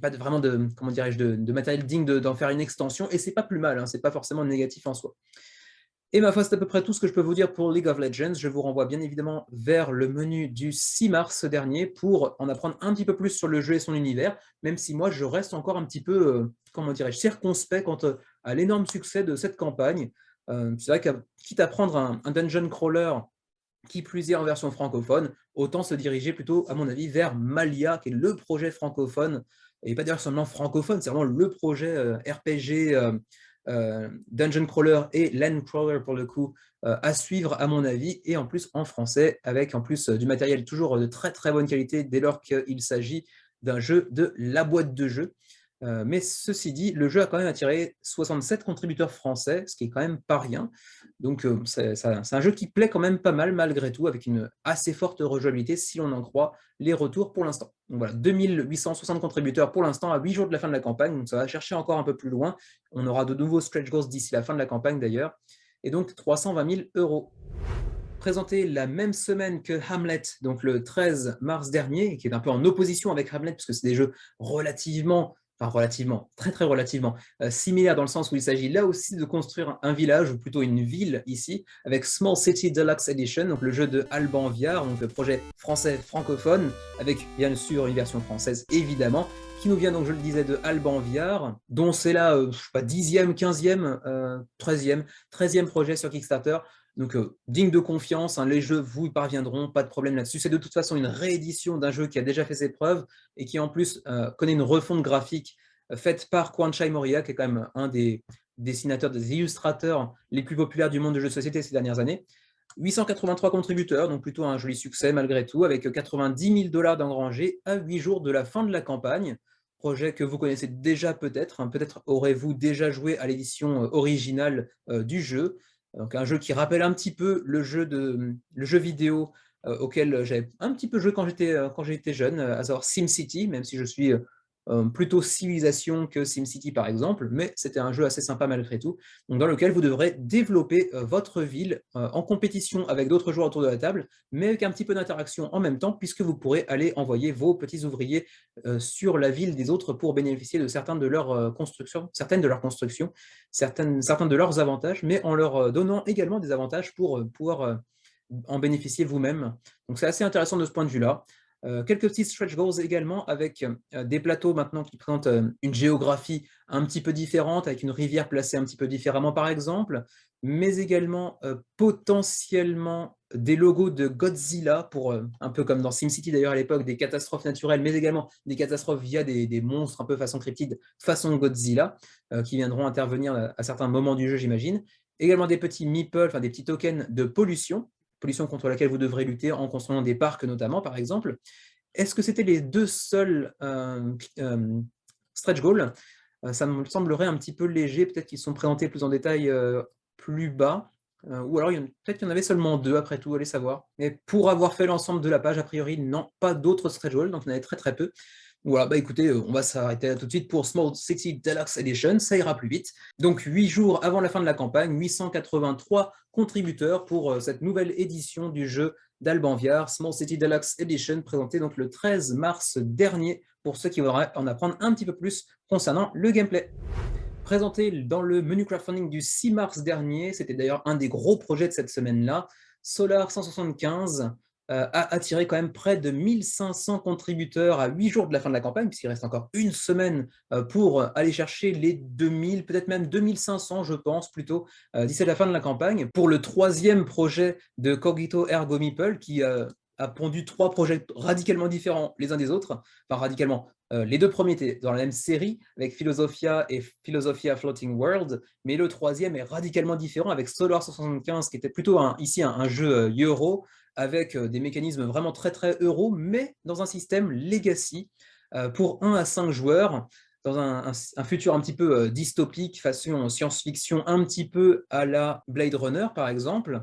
pas vraiment de, comment dirais-je, de matériel digne d'en faire une extension, et c'est pas plus mal, hein, c'est pas forcément négatif en soi. Et ma foi, c'est à peu près tout ce que je peux vous dire pour League of Legends. Je vous renvoie bien évidemment vers le menu du 6 mars dernier pour en apprendre un petit peu plus sur le jeu et son univers, même si moi, je reste encore un petit peu, comment dirais-je, circonspect quant à l'énorme succès de cette campagne. C'est vrai que, quitte à prendre un dungeon crawler qui plus est en version francophone, autant se diriger plutôt, à mon avis, vers Malia, qui est le projet francophone, et pas d'ailleurs seulement francophone, c'est vraiment le projet RPG, Dungeon Crawler et Land Crawler pour le coup, à suivre à mon avis, et en plus en français, avec en plus du matériel toujours de très très bonne qualité dès lors qu'il s'agit d'un jeu de la boîte de jeu. Mais ceci dit, le jeu a quand même attiré 67 contributeurs français, ce qui est quand même pas rien. Donc c'est un jeu qui plaît quand même pas mal malgré tout, avec une assez forte rejouabilité si l'on en croit les retours pour l'instant. Donc voilà, 2860 contributeurs pour l'instant à 8 jours de la fin de la campagne, donc ça va chercher encore un peu plus loin. On aura de nouveaux stretch goals d'ici la fin de la campagne d'ailleurs, et donc 320 000 €. Présenté la même semaine que Hamlet, donc le 13 mars dernier, qui est un peu en opposition avec Hamlet, puisque c'est des jeux relativement Enfin, relativement, très très relativement, similaire dans le sens où il s'agit là aussi de construire un village, ou plutôt une ville ici, avec Small City Deluxe Edition, donc le jeu de Alban Viard, donc le projet français francophone, avec bien sûr une version française évidemment, qui nous vient donc, je le disais, de Alban Viard, dont c'est là, je sais pas, 10e, 15e, 13e, 13e projet sur Kickstarter. Donc, digne de confiance, hein, les jeux vous y parviendront, pas de problème là-dessus. C'est de toute façon une réédition d'un jeu qui a déjà fait ses preuves et qui en plus connaît une refonte graphique faite par Kwanchai Moriya, qui est quand même un des dessinateurs, des illustrateurs les plus populaires du monde de jeux de société ces dernières années. 883 contributeurs, donc plutôt un joli succès malgré tout, avec 90 000 $ d'engrangés à 8 jours de la fin de la campagne. Projet que vous connaissez déjà peut-être, hein, peut-être aurez-vous déjà joué à l'édition originale du jeu. Donc un jeu qui rappelle un petit peu le jeu vidéo auquel j'avais un petit peu joué quand j'étais jeune, à savoir SimCity, même si je suis plutôt Civilization que SimCity par exemple, mais c'était un jeu assez sympa malgré tout, donc dans lequel vous devrez développer votre ville en compétition avec d'autres joueurs autour de la table, mais avec un petit peu d'interaction en même temps, puisque vous pourrez aller envoyer vos petits ouvriers sur la ville des autres pour bénéficier de certaines de leurs constructions, certains de leurs avantages, mais en leur donnant également des avantages pour pouvoir en bénéficier vous-même. Donc c'est assez intéressant de ce point de vue-là. Quelques petits stretch goals également avec des plateaux maintenant qui présentent une géographie un petit peu différente, avec une rivière placée un petit peu différemment par exemple, mais également potentiellement des logos de Godzilla, pour un peu comme dans SimCity d'ailleurs à l'époque, des catastrophes naturelles, mais également des catastrophes via des monstres un peu façon cryptide, façon Godzilla, qui viendront intervenir à certains moments du jeu, j'imagine. Également des petits meeples, enfin des petits tokens de pollution contre laquelle vous devrez lutter en construisant des parcs notamment, par exemple. Est-ce que c'était les deux seuls stretch goals? Ça me semblerait un petit peu léger, peut-être qu'ils sont présentés plus en détail plus bas, ou alors peut-être qu'il y en avait seulement deux après tout, allez savoir. Mais pour avoir fait l'ensemble de la page, a priori, non, pas d'autres stretch goals, donc il y en avait très très peu. Voilà, bah écoutez, on va s'arrêter là tout de suite pour Small City Deluxe Edition, ça ira plus vite. Donc 8 jours avant la fin de la campagne, 883 contributeurs pour cette nouvelle édition du jeu d'Alban Viard, Small City Deluxe Edition, présenté donc le 13 mars dernier, pour ceux qui voudraient en apprendre un petit peu plus concernant le gameplay. Présenté dans le menu crowdfunding du 6 mars dernier, c'était d'ailleurs un des gros projets de cette semaine-là, Solar 175 a attiré quand même près de 1500 contributeurs à 8 jours de la fin de la campagne, puisqu'il reste encore une semaine pour aller chercher les 2000, peut-être même 2500, je pense, plutôt, d'ici la fin de la campagne, pour le troisième projet de Cogito Ergo Meeple, qui a pondu 3 projets radicalement différents les uns des autres, enfin radicalement. Les deux premiers étaient dans la même série, avec Philosophia et Philosophia Floating World, mais le troisième est radicalement différent avec Solar 175, qui était plutôt ici un jeu euro, avec des mécanismes vraiment très très euro, mais dans un système legacy pour 1 à 5 joueurs, dans un futur un petit peu dystopique, façon science-fiction, un petit peu à la Blade Runner par exemple.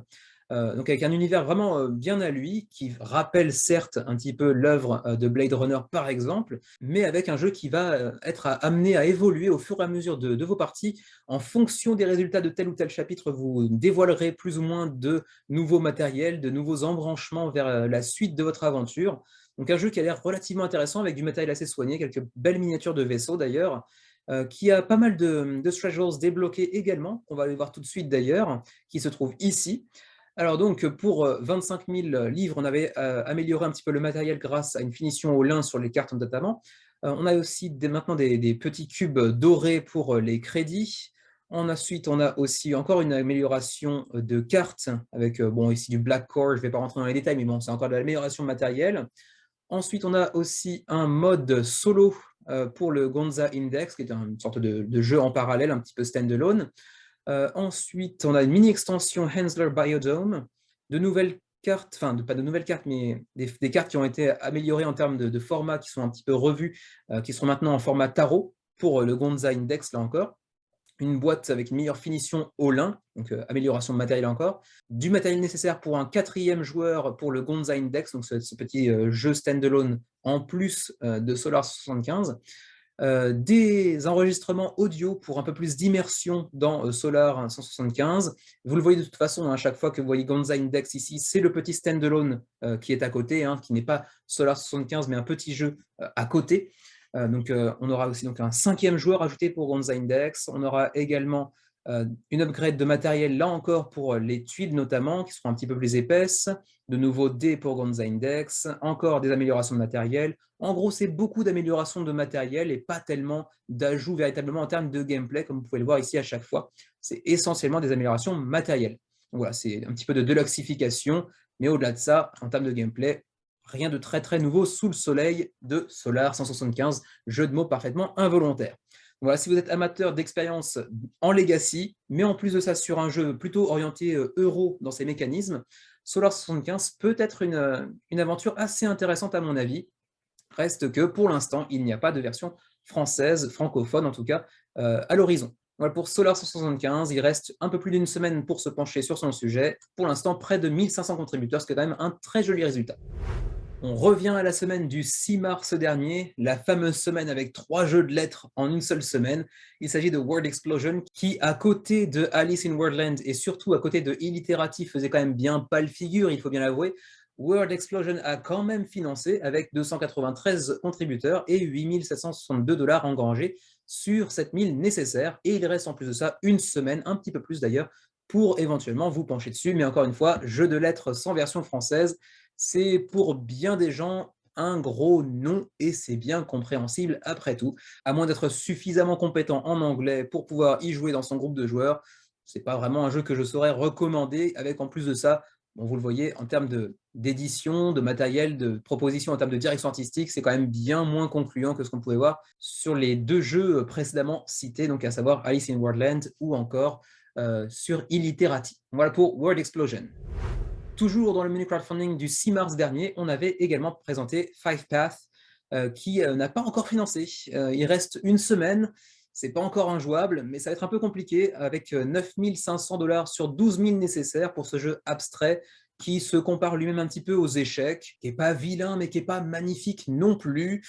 Donc avec un univers vraiment bien à lui, qui rappelle certes un petit peu l'œuvre de Blade Runner par exemple, mais avec un jeu qui va être amené à évoluer au fur et à mesure de vos parties. En fonction des résultats de tel ou tel chapitre, vous dévoilerez plus ou moins de nouveaux matériels, de nouveaux embranchements vers la suite de votre aventure. Donc un jeu qui a l'air relativement intéressant, avec du matériel assez soigné, quelques belles miniatures de vaisseaux d'ailleurs, qui a pas mal de stretch goals débloqués également, qu'on va aller voir tout de suite d'ailleurs, qui se trouvent ici. Alors donc, pour 25 000 livres, on avait amélioré un petit peu le matériel grâce à une finition au lin sur les cartes notamment. On a aussi maintenant des petits cubes dorés pour les crédits. Ensuite, on a aussi encore une amélioration de cartes avec bon, ici du Black Core, je ne vais pas rentrer dans les détails, mais bon, c'est encore de l'amélioration matérielle. Ensuite, on a aussi un mode solo pour le Gonza Index, qui est une sorte de jeu en parallèle, un petit peu standalone. Ensuite, on a une mini-extension Hensler Biodome, de nouvelles cartes, enfin pas de nouvelles cartes, mais des cartes qui ont été améliorées en termes de format, qui sont un petit peu revues, qui seront maintenant en format tarot pour le Gonza Index, là encore. Une boîte avec une meilleure finition au lin, donc amélioration de matériel encore. Du matériel nécessaire pour un 4e joueur pour le Gonza Index, donc ce petit jeu standalone en plus de Solar 75. Des enregistrements audio pour un peu plus d'immersion dans Solar 175. Vous le voyez de toute façon, à chaque fois que vous voyez Gonza Index ici, c'est le petit standalone qui est à côté, qui n'est pas Solar 75, mais un petit jeu à côté. On aura aussi donc un 5e joueur ajouté pour Gonza Index. On aura également une upgrade de matériel, là encore pour les tuiles notamment, qui seront un petit peu plus épaisses, de nouveaux dés pour Gonza Index, encore des améliorations de matériel. En gros, c'est beaucoup d'améliorations de matériel et pas tellement d'ajouts véritablement en termes de gameplay, comme vous pouvez le voir ici à chaque fois. C'est essentiellement des améliorations matérielles. Donc voilà, c'est un petit peu de deluxification, mais au-delà de ça, en termes de gameplay, rien de très très nouveau sous le soleil de Solar 175, jeu de mots parfaitement involontaire. Voilà, si vous êtes amateur d'expérience en Legacy, mais en plus de ça sur un jeu plutôt orienté euro dans ses mécanismes, Solar 75 peut être une aventure assez intéressante à mon avis. Reste que pour l'instant, il n'y a pas de version française, francophone en tout cas, à l'horizon. Voilà pour Solar 175, il reste un peu plus d'une semaine pour se pencher sur son sujet. Pour l'instant, près de 1500 contributeurs, ce qui est quand même un très joli résultat. On revient à la semaine du 6 mars dernier, la fameuse semaine avec 3 jeux de lettres en une seule semaine. Il s'agit de Word Explosion qui, à côté de Alice in Wordland et surtout à côté de Illiterati, faisait quand même bien pâle figure, il faut bien l'avouer. Word Explosion a quand même financé avec 293 contributeurs et 8 762 $ engrangés sur 7 000 nécessaires. Et il reste en plus de ça une semaine, un petit peu plus d'ailleurs, pour éventuellement vous pencher dessus. Mais encore une fois, jeu de lettres sans version française, c'est pour bien des gens un gros non et c'est bien compréhensible après tout. À moins d'être suffisamment compétent en anglais pour pouvoir y jouer dans son groupe de joueurs, c'est pas vraiment un jeu que je saurais recommander avec en plus de ça, bon, vous le voyez, en termes d'édition, de matériel, de proposition, en termes de direction artistique, c'est quand même bien moins concluant que ce qu'on pouvait voir sur les 2 jeux précédemment cités, donc à savoir Alice in Wonderland ou encore sur Illiterati. Voilà pour Word Explosion. Toujours dans le menu crowdfunding du 6 mars dernier, on avait également présenté Five Path, qui n'a pas encore financé. Il reste une semaine, c'est pas encore injouable, mais ça va être un peu compliqué avec 9 500 $ sur 12 000 nécessaires pour ce jeu abstrait qui se compare lui-même un petit peu aux échecs, qui n'est pas vilain, mais qui n'est pas magnifique non plus.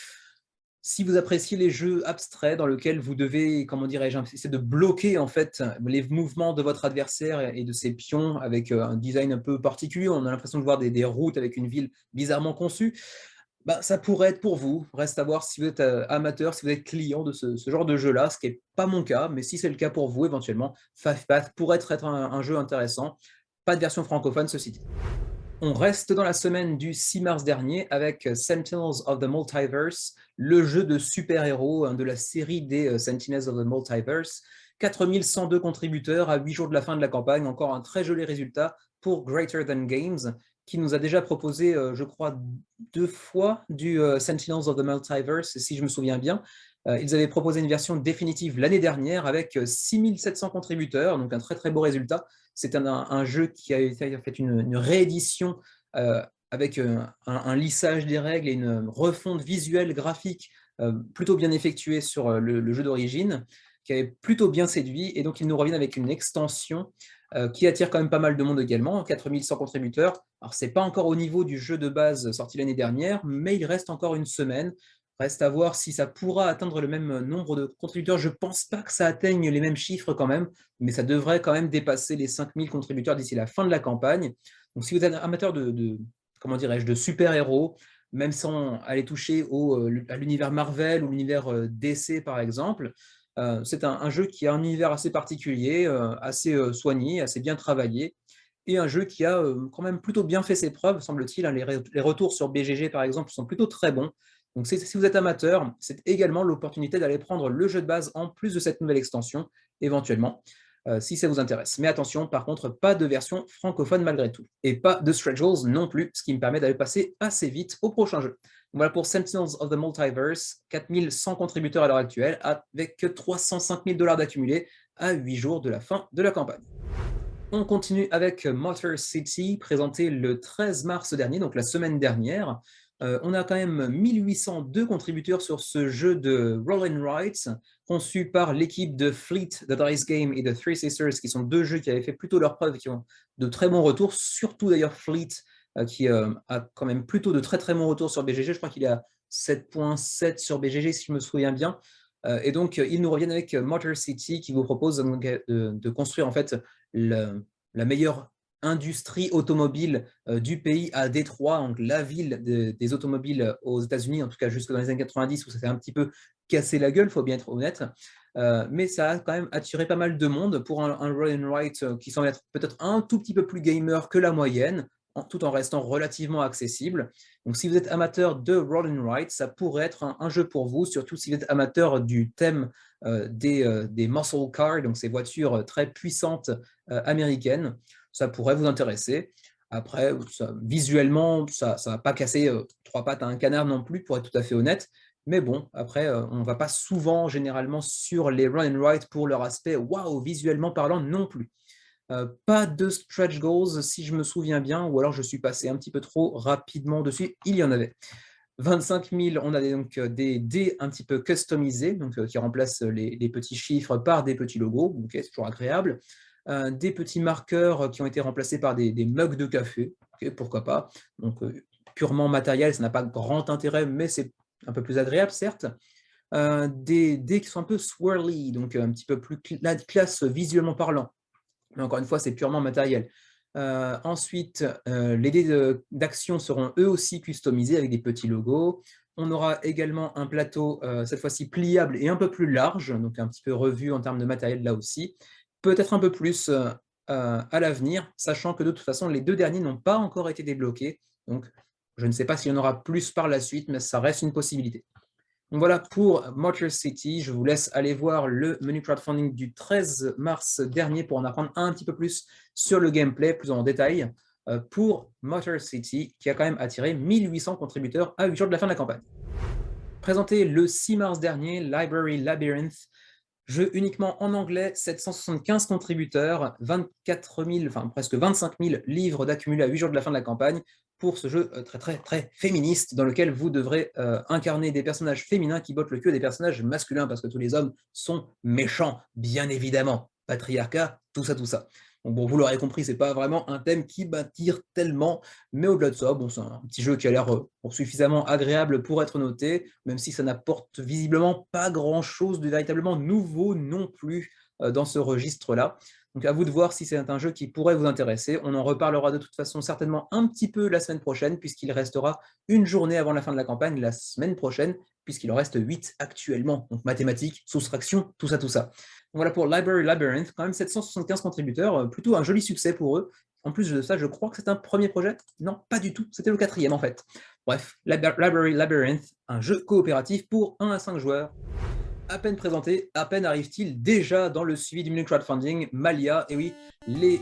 Si vous appréciez les jeux abstraits dans lesquels vous devez, comment dirais-je, essayer de bloquer en fait les mouvements de votre adversaire et de ses pions avec un design un peu particulier, on a l'impression de voir des routes avec une ville bizarrement conçue, bah, ça pourrait être pour vous. Reste à voir si vous êtes amateur, si vous êtes client de ce genre de jeu-là, ce qui n'est pas mon cas, mais si c'est le cas pour vous, éventuellement, Five Path pourrait être un jeu intéressant. Pas de version francophone, ceci dit. On reste dans la semaine du 6 mars dernier avec Sentinels of the Multiverse, le jeu de super-héros de la série des Sentinels of the Multiverse. 4102 contributeurs à 8 jours de la fin de la campagne, encore un très joli résultat pour Greater Than Games, qui nous a déjà proposé, je crois, 2 fois du Sentinels of the Multiverse, si je me souviens bien. Ils avaient proposé une version définitive l'année dernière avec 6700 contributeurs, donc un très très beau résultat. C'est un jeu qui a été en fait une réédition avec un lissage des règles et une refonte visuelle graphique plutôt bien effectuée sur le jeu d'origine, qui avait plutôt bien séduit, et donc ils nous reviennent avec une extension qui attire quand même pas mal de monde également, 4100 contributeurs. Alors c'est pas encore au niveau du jeu de base sorti l'année dernière, mais il reste encore une semaine. Reste à voir si ça pourra atteindre le même nombre de contributeurs. Je ne pense pas que ça atteigne les mêmes chiffres quand même, mais ça devrait quand même dépasser les 5000 contributeurs d'ici la fin de la campagne. Donc si vous êtes amateur comment dirais-je, de super-héros, même sans aller toucher à l'univers Marvel ou l'univers DC par exemple, c'est un jeu qui a un univers assez particulier, assez soigné, assez bien travaillé, et un jeu qui a quand même plutôt bien fait ses preuves, semble-t-il. Les retours sur BGG par exemple sont plutôt très bons. Donc si vous êtes amateur, c'est également l'opportunité d'aller prendre le jeu de base en plus de cette nouvelle extension, éventuellement, si ça vous intéresse. Mais attention, par contre, pas de version francophone malgré tout. Et pas de stretch goals non plus, ce qui me permet d'aller passer assez vite au prochain jeu. Voilà pour Sentinels of the Multiverse, 4100 contributeurs à l'heure actuelle, avec 305 000 $ d'accumulés à 8 jours de la fin de la campagne. On continue avec Motor City, présenté le 13 mars dernier, donc la semaine dernière. On a quand même 1802 contributeurs sur ce jeu de Roll and Write, conçu par l'équipe de Fleet, The Dice Game et de Three Sisters, qui sont 2 jeux qui avaient fait plutôt leurs preuves, qui ont de très bons retours, surtout d'ailleurs Fleet, qui a quand même plutôt de très très bons retours sur BGG. Je crois qu'il est à 7.7 sur BGG, si je me souviens bien. Et donc, ils nous reviennent avec Motor City, qui vous propose de construire en fait la meilleure industrie automobile du pays à Détroit, donc la ville des automobiles aux États-Unis, en tout cas jusque dans les années 90, où ça s'est un petit peu cassé la gueule, il faut bien être honnête. Mais ça a quand même attiré pas mal de monde pour un roll and write qui semble être peut-être un tout petit peu plus gamer que la moyenne, tout en restant relativement accessible. Donc si vous êtes amateur de roll and write, ça pourrait être un jeu pour vous, surtout si vous êtes amateur du thème des muscle cars, donc ces voitures très puissantes américaines. Ça pourrait vous intéresser. Après, visuellement, ça ne va pas casser trois pattes à un canard non plus, pour être tout à fait honnête. Mais bon, après, on ne va pas souvent, généralement, sur les run and write pour leur aspect waouh, visuellement parlant non plus. Pas de stretch goals, si je me souviens bien, ou alors je suis passé un petit peu trop rapidement dessus. Il y en avait. 25 000, on a donc des dés un petit peu customisés, donc, qui remplacent les petits chiffres par des petits logos, donc c'est toujours agréable. Des petits marqueurs qui ont été remplacés par des mugs de café, pourquoi pas. Donc purement matériel, ça n'a pas grand intérêt, mais c'est un peu plus agréable, certes. Des dés qui sont un peu swirly, donc un petit peu plus classe visuellement parlant. Mais encore une fois, c'est purement matériel. Ensuite, les dés d'action seront eux aussi customisés avec des petits logos. On aura également un plateau, cette fois-ci pliable et un peu plus large, donc un petit peu revu en termes de matériel là aussi. Peut-être un peu plus à l'avenir, sachant que de toute façon, les deux derniers n'ont pas encore été débloqués. Donc, je ne sais pas s'il y en aura plus par la suite, mais ça reste une possibilité. Donc voilà pour Motor City. Je vous laisse aller voir le menu crowdfunding du 13 mars dernier pour en apprendre un petit peu plus sur le gameplay, plus en détail, pour Motor City, qui a quand même attiré 1800 contributeurs à 8 jours de la fin de la campagne. Présenté le 6 mars dernier, Library Labyrinth, jeu uniquement en anglais, 775 contributeurs, 24 000, enfin presque 25 000 livres d'accumulés à 8 jours de la fin de la campagne, pour ce jeu très féministe, dans lequel vous devrez incarner des personnages féminins qui bottent le cul des personnages masculins, parce que tous les hommes sont méchants, bien évidemment. Patriarcat, tout ça, tout ça. Donc bon, vous l'aurez compris, c'est pas vraiment un thème qui m'attire tellement, mais au-delà de ça, bon, c'est un petit jeu qui a l'air suffisamment agréable pour être noté, même si ça n'apporte visiblement pas grand-chose de véritablement nouveau non plus dans ce registre-là. Donc à vous de voir si c'est un jeu qui pourrait vous intéresser. On en reparlera de toute façon certainement un petit peu la semaine prochaine, puisqu'il restera une journée avant la fin de la campagne, la semaine prochaine, puisqu'il en reste 8 actuellement. Donc mathématiques, soustraction, tout ça, tout ça. Donc voilà pour Library Labyrinth, quand même 775 contributeurs, plutôt un joli succès pour eux. En plus de ça, je crois que c'est un premier projet. Non, pas du tout, c'était le 4e en fait. Bref, Library Labyrinth, un jeu coopératif pour 1 à 5 joueurs. À peine présenté, à peine arrive-t-il déjà dans le suivi du menu crowdfunding, Malia. Et oui, les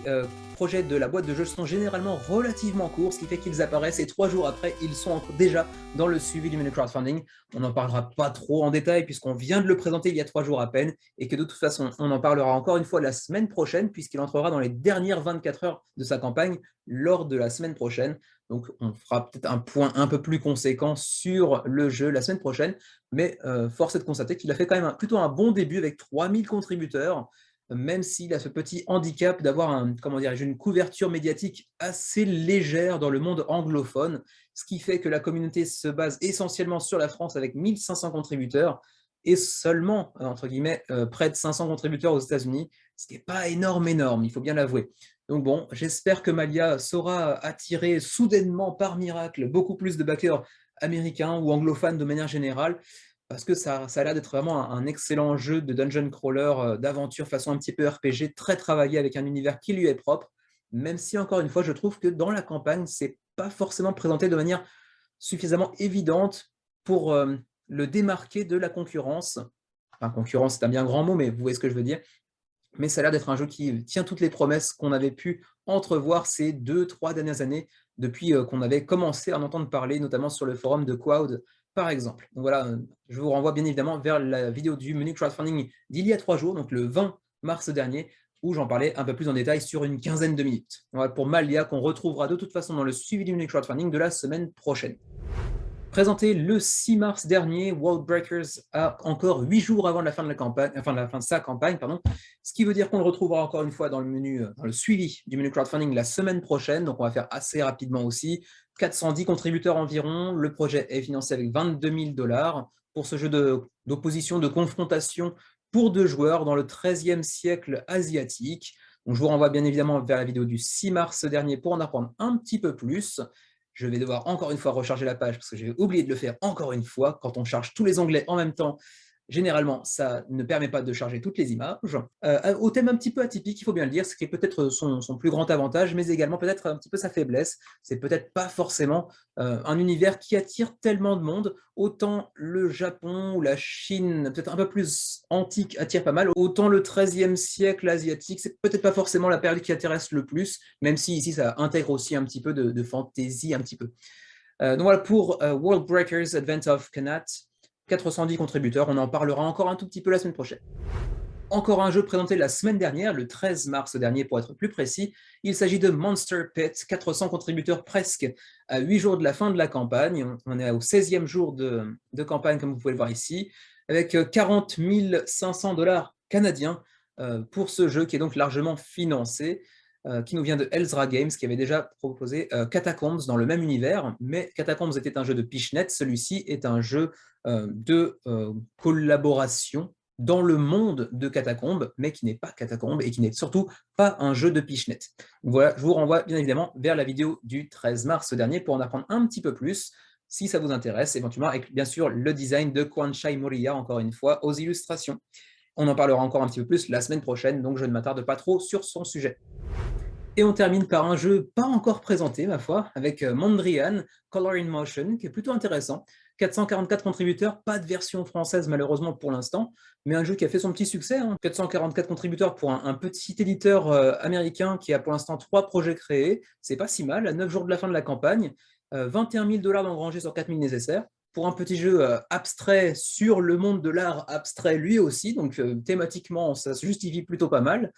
projets de la boîte de jeu sont généralement relativement courts, ce qui fait qu'ils apparaissent et 3 jours après, ils sont déjà dans le suivi du menu crowdfunding. On n'en parlera pas trop en détail puisqu'on vient de le présenter il y a 3 jours à peine et que de toute façon, on en parlera encore une fois la semaine prochaine puisqu'il entrera dans les dernières 24 heures de sa campagne lors de la semaine prochaine. Donc, on fera peut-être un point un peu plus conséquent sur le jeu la semaine prochaine, mais force est de constater qu'il a fait quand même plutôt un bon début avec 3000 contributeurs, même s'il a ce petit handicap d'avoir une couverture médiatique assez légère dans le monde anglophone, ce qui fait que la communauté se base essentiellement sur la France avec 1500 contributeurs et seulement, entre guillemets, près de 500 contributeurs aux États-Unis, ce qui n'est pas énorme, il faut bien l'avouer. Donc bon, j'espère que Malia saura attirer soudainement, par miracle, beaucoup plus de backers américains ou anglophones de manière générale, parce que ça a l'air d'être vraiment un excellent jeu de dungeon crawler, d'aventure façon un petit peu RPG, très travaillé avec un univers qui lui est propre, même si encore une fois, je trouve que dans la campagne, c'est pas forcément présenté de manière suffisamment évidente pour le démarquer de la concurrence. Enfin, concurrence, c'est un bien grand mot, mais vous voyez ce que je veux dire. Mais ça a l'air d'être un jeu qui tient toutes les promesses qu'on avait pu entrevoir ces 2-3 dernières années, depuis qu'on avait commencé à en entendre parler, notamment sur le forum de Quoud, par exemple. Donc voilà, je vous renvoie bien évidemment vers la vidéo du menu crowdfunding d'il y a 3 jours, donc le 20 mars dernier, où j'en parlais un peu plus en détail sur une quinzaine de minutes. Voilà pour Malia, qu'on retrouvera de toute façon dans le suivi du menu crowdfunding de la semaine prochaine. Présenté le 6 mars dernier, World Breakers a encore 8 jours avant la fin de la campagne, enfin la fin de sa campagne, pardon, ce qui veut dire qu'on le retrouvera encore une fois dans le menu, dans le suivi du menu crowdfunding la semaine prochaine, donc on va faire assez rapidement aussi. 410 contributeurs environ, le projet est financé avec 22 000 $ pour ce jeu d'opposition, de confrontation pour 2 joueurs dans le XIIIe siècle asiatique. Donc, je vous renvoie bien évidemment vers la vidéo du 6 mars dernier pour en apprendre un petit peu plus. Je vais devoir encore une fois recharger la page parce que j'ai oublié de le faire encore une fois. Quand on charge tous les onglets en même temps, généralement, ça ne permet pas de charger toutes les images. Au thème un petit peu atypique, il faut bien le dire, ce qui est peut-être son plus grand avantage, mais également peut-être un petit peu sa faiblesse. C'est peut-être pas forcément un univers qui attire tellement de monde. Autant le Japon ou la Chine, peut-être un peu plus antique, attire pas mal. Autant le XIIIe siècle asiatique, c'est peut-être pas forcément la période qui intéresse le plus, même si ici ça intègre aussi un petit peu de fantaisie, un petit peu. Donc voilà pour World Breakers Advent of Kanat. 410 contributeurs, on en parlera encore un tout petit peu la semaine prochaine. Encore un jeu présenté la semaine dernière, le 13 mars dernier pour être plus précis. Il s'agit de Monster Pit, 400 contributeurs presque à 8 jours de la fin de la campagne. On est au 16e jour de campagne, comme vous pouvez le voir ici, avec 40 500 $ canadiens pour ce jeu qui est donc largement financé, qui nous vient de Elzra Games, qui avait déjà proposé Catacombs dans le même univers, mais Catacombs était un jeu de Pichenette, celui-ci est un jeu de collaboration dans le monde de Catacombes, mais qui n'est pas Catacombes et qui n'est surtout pas un jeu de Pichenette. Voilà, je vous renvoie bien évidemment vers la vidéo du 13 mars dernier pour en apprendre un petit peu plus, si ça vous intéresse, éventuellement avec bien sûr le design de Kwanshai Moriya, encore une fois, aux illustrations. On en parlera encore un petit peu plus la semaine prochaine, donc je ne m'attarde pas trop sur son sujet. Et on termine par un jeu pas encore présenté, ma foi, avec Mondrian, Color in Motion, qui est plutôt intéressant. 444 contributeurs, pas de version française malheureusement pour l'instant, mais un jeu qui a fait son petit succès. 444 contributeurs pour un petit éditeur américain qui a pour l'instant 3 projets créés, c'est pas si mal, à 9 jours de la fin de la campagne, 21 000 $ d'engrangés sur 4 000 nécessaires, pour un petit jeu abstrait sur le monde de l'art abstrait lui aussi, donc thématiquement ça se justifie plutôt pas mal.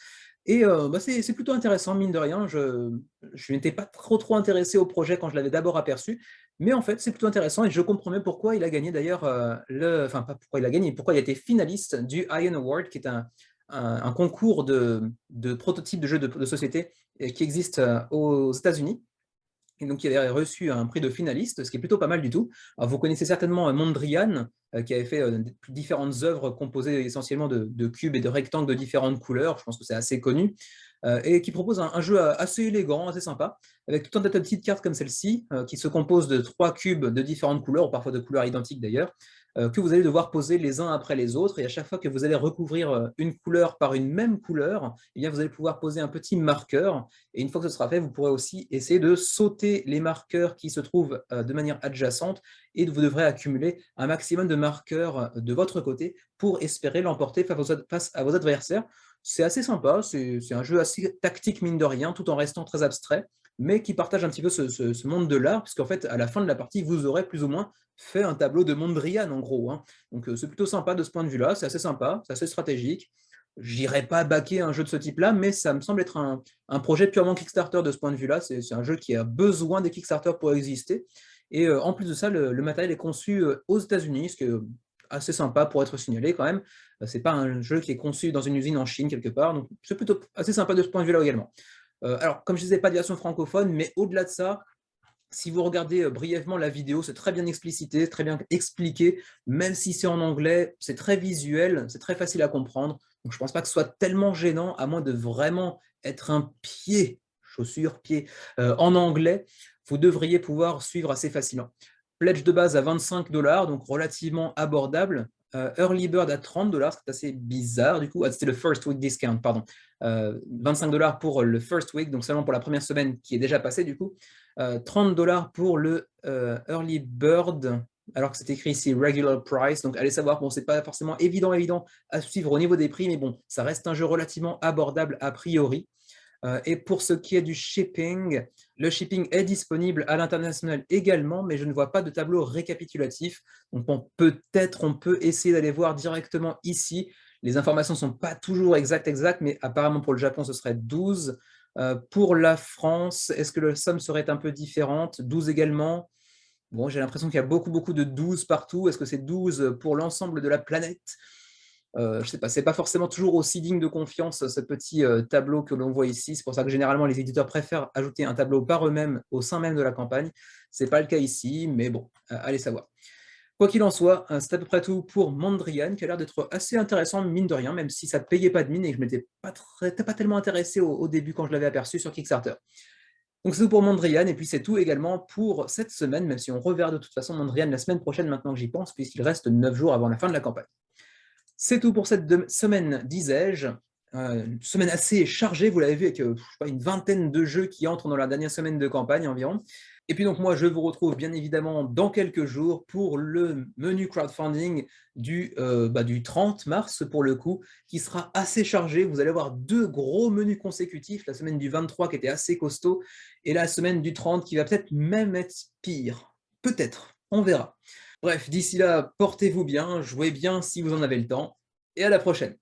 Et c'est plutôt intéressant, mine de rien. Je n'étais pas trop intéressé au projet quand je l'avais d'abord aperçu, mais en fait, c'est plutôt intéressant et je comprends même pourquoi il a gagné d'ailleurs, enfin pas pourquoi il a gagné, pourquoi il a été finaliste du Ion Award, qui est un concours de prototypes de jeux de société qui existe aux États-Unis. Et donc, il avait reçu un prix de finaliste, ce qui est plutôt pas mal du tout. Alors, vous connaissez certainement Mondrian, qui avait fait différentes œuvres composées essentiellement de cubes et de rectangles de différentes couleurs. Je pense que c'est assez connu. Et qui propose un jeu assez élégant, assez sympa, avec tout un tas de petites cartes comme celle-ci, qui se composent de 3 cubes de différentes couleurs, ou parfois de couleurs identiques d'ailleurs, que vous allez devoir poser les uns après les autres, et à chaque fois que vous allez recouvrir une couleur par une même couleur, eh bien, vous allez pouvoir poser un petit marqueur, et une fois que ce sera fait, vous pourrez aussi essayer de sauter les marqueurs qui se trouvent de manière adjacente, et vous devrez accumuler un maximum de marqueurs de votre côté pour espérer l'emporter face à vos adversaires. C'est assez sympa, c'est un jeu assez tactique mine de rien, tout en restant très abstrait, mais qui partage un petit peu ce monde de l'art, puisqu'en fait, à la fin de la partie, vous aurez plus ou moins fait un tableau de Mondrian, en gros. Donc c'est plutôt sympa de ce point de vue-là, c'est assez sympa, c'est assez stratégique. J'irai pas backer un jeu de ce type-là, mais ça me semble être un projet purement Kickstarter de ce point de vue-là. C'est un jeu qui a besoin des Kickstarter pour exister. Et en plus de ça, le matériel est conçu aux États-Unis, ce qui est assez sympa pour être signalé quand même. C'est pas un jeu qui est conçu dans une usine en Chine quelque part, donc c'est plutôt assez sympa de ce point de vue-là également. Alors, comme je disais, pas de version francophone, mais au-delà de ça, si vous regardez brièvement la vidéo, c'est très bien explicité, très bien expliqué, même si c'est en anglais, c'est très visuel, c'est très facile à comprendre. Donc je ne pense pas que ce soit tellement gênant, à moins de vraiment être un pied, chaussure, pied, en anglais, vous devriez pouvoir suivre assez facilement. Pledge de base à 25 $, donc relativement abordable. Early Bird à 30 $, c'est assez bizarre du coup. Ah, c'était le First Week Discount, pardon. 25 $ pour le First Week, donc seulement pour la première semaine qui est déjà passée du coup. 30 $ pour le Early Bird, alors que c'est écrit ici Regular Price, donc allez savoir, bon, c'est pas forcément évident à suivre au niveau des prix, mais bon, ça reste un jeu relativement abordable a priori. Et pour ce qui est du shipping, le shipping est disponible à l'international également, mais je ne vois pas de tableau récapitulatif. Donc peut-être on peut essayer d'aller voir directement ici. Les informations ne sont pas toujours exactes, mais apparemment pour le Japon, ce serait 12. Pour la France, est-ce que la somme serait un peu différente? 12 également. Bon, j'ai l'impression qu'il y a beaucoup de 12 partout. Est-ce que c'est 12 pour l'ensemble de la planète? Je ne sais pas, c'est pas forcément toujours aussi digne de confiance ce petit tableau que l'on voit ici. C'est pour ça que généralement les éditeurs préfèrent ajouter un tableau par eux-mêmes au sein même de la campagne. Ce n'est pas le cas ici, mais bon, allez savoir. Quoi qu'il en soit, c'est à peu près tout pour Mondrian, qui a l'air d'être assez intéressant, mine de rien, même si ça ne payait pas de mine et que je m'étais pas tellement intéressé au début quand je l'avais aperçu sur Kickstarter. Donc c'est tout pour Mondrian, et puis c'est tout également pour cette semaine, même si on reverra de toute façon Mondrian la semaine prochaine maintenant que j'y pense, puisqu'il reste 9 jours avant la fin de la campagne. C'est tout pour cette semaine, disais-je. Une semaine assez chargée, vous l'avez vu, avec je sais pas, une vingtaine de jeux qui entrent dans la dernière semaine de campagne environ. Et puis donc moi, je vous retrouve bien évidemment dans quelques jours pour le menu crowdfunding du 30 mars, pour le coup, qui sera assez chargé. Vous allez avoir 2 gros menus consécutifs, la semaine du 23 qui était assez costaud, et la semaine du 30 qui va peut-être même être pire. Peut-être, on verra. Bref, d'ici là, portez-vous bien, jouez bien si vous en avez le temps, et à la prochaine.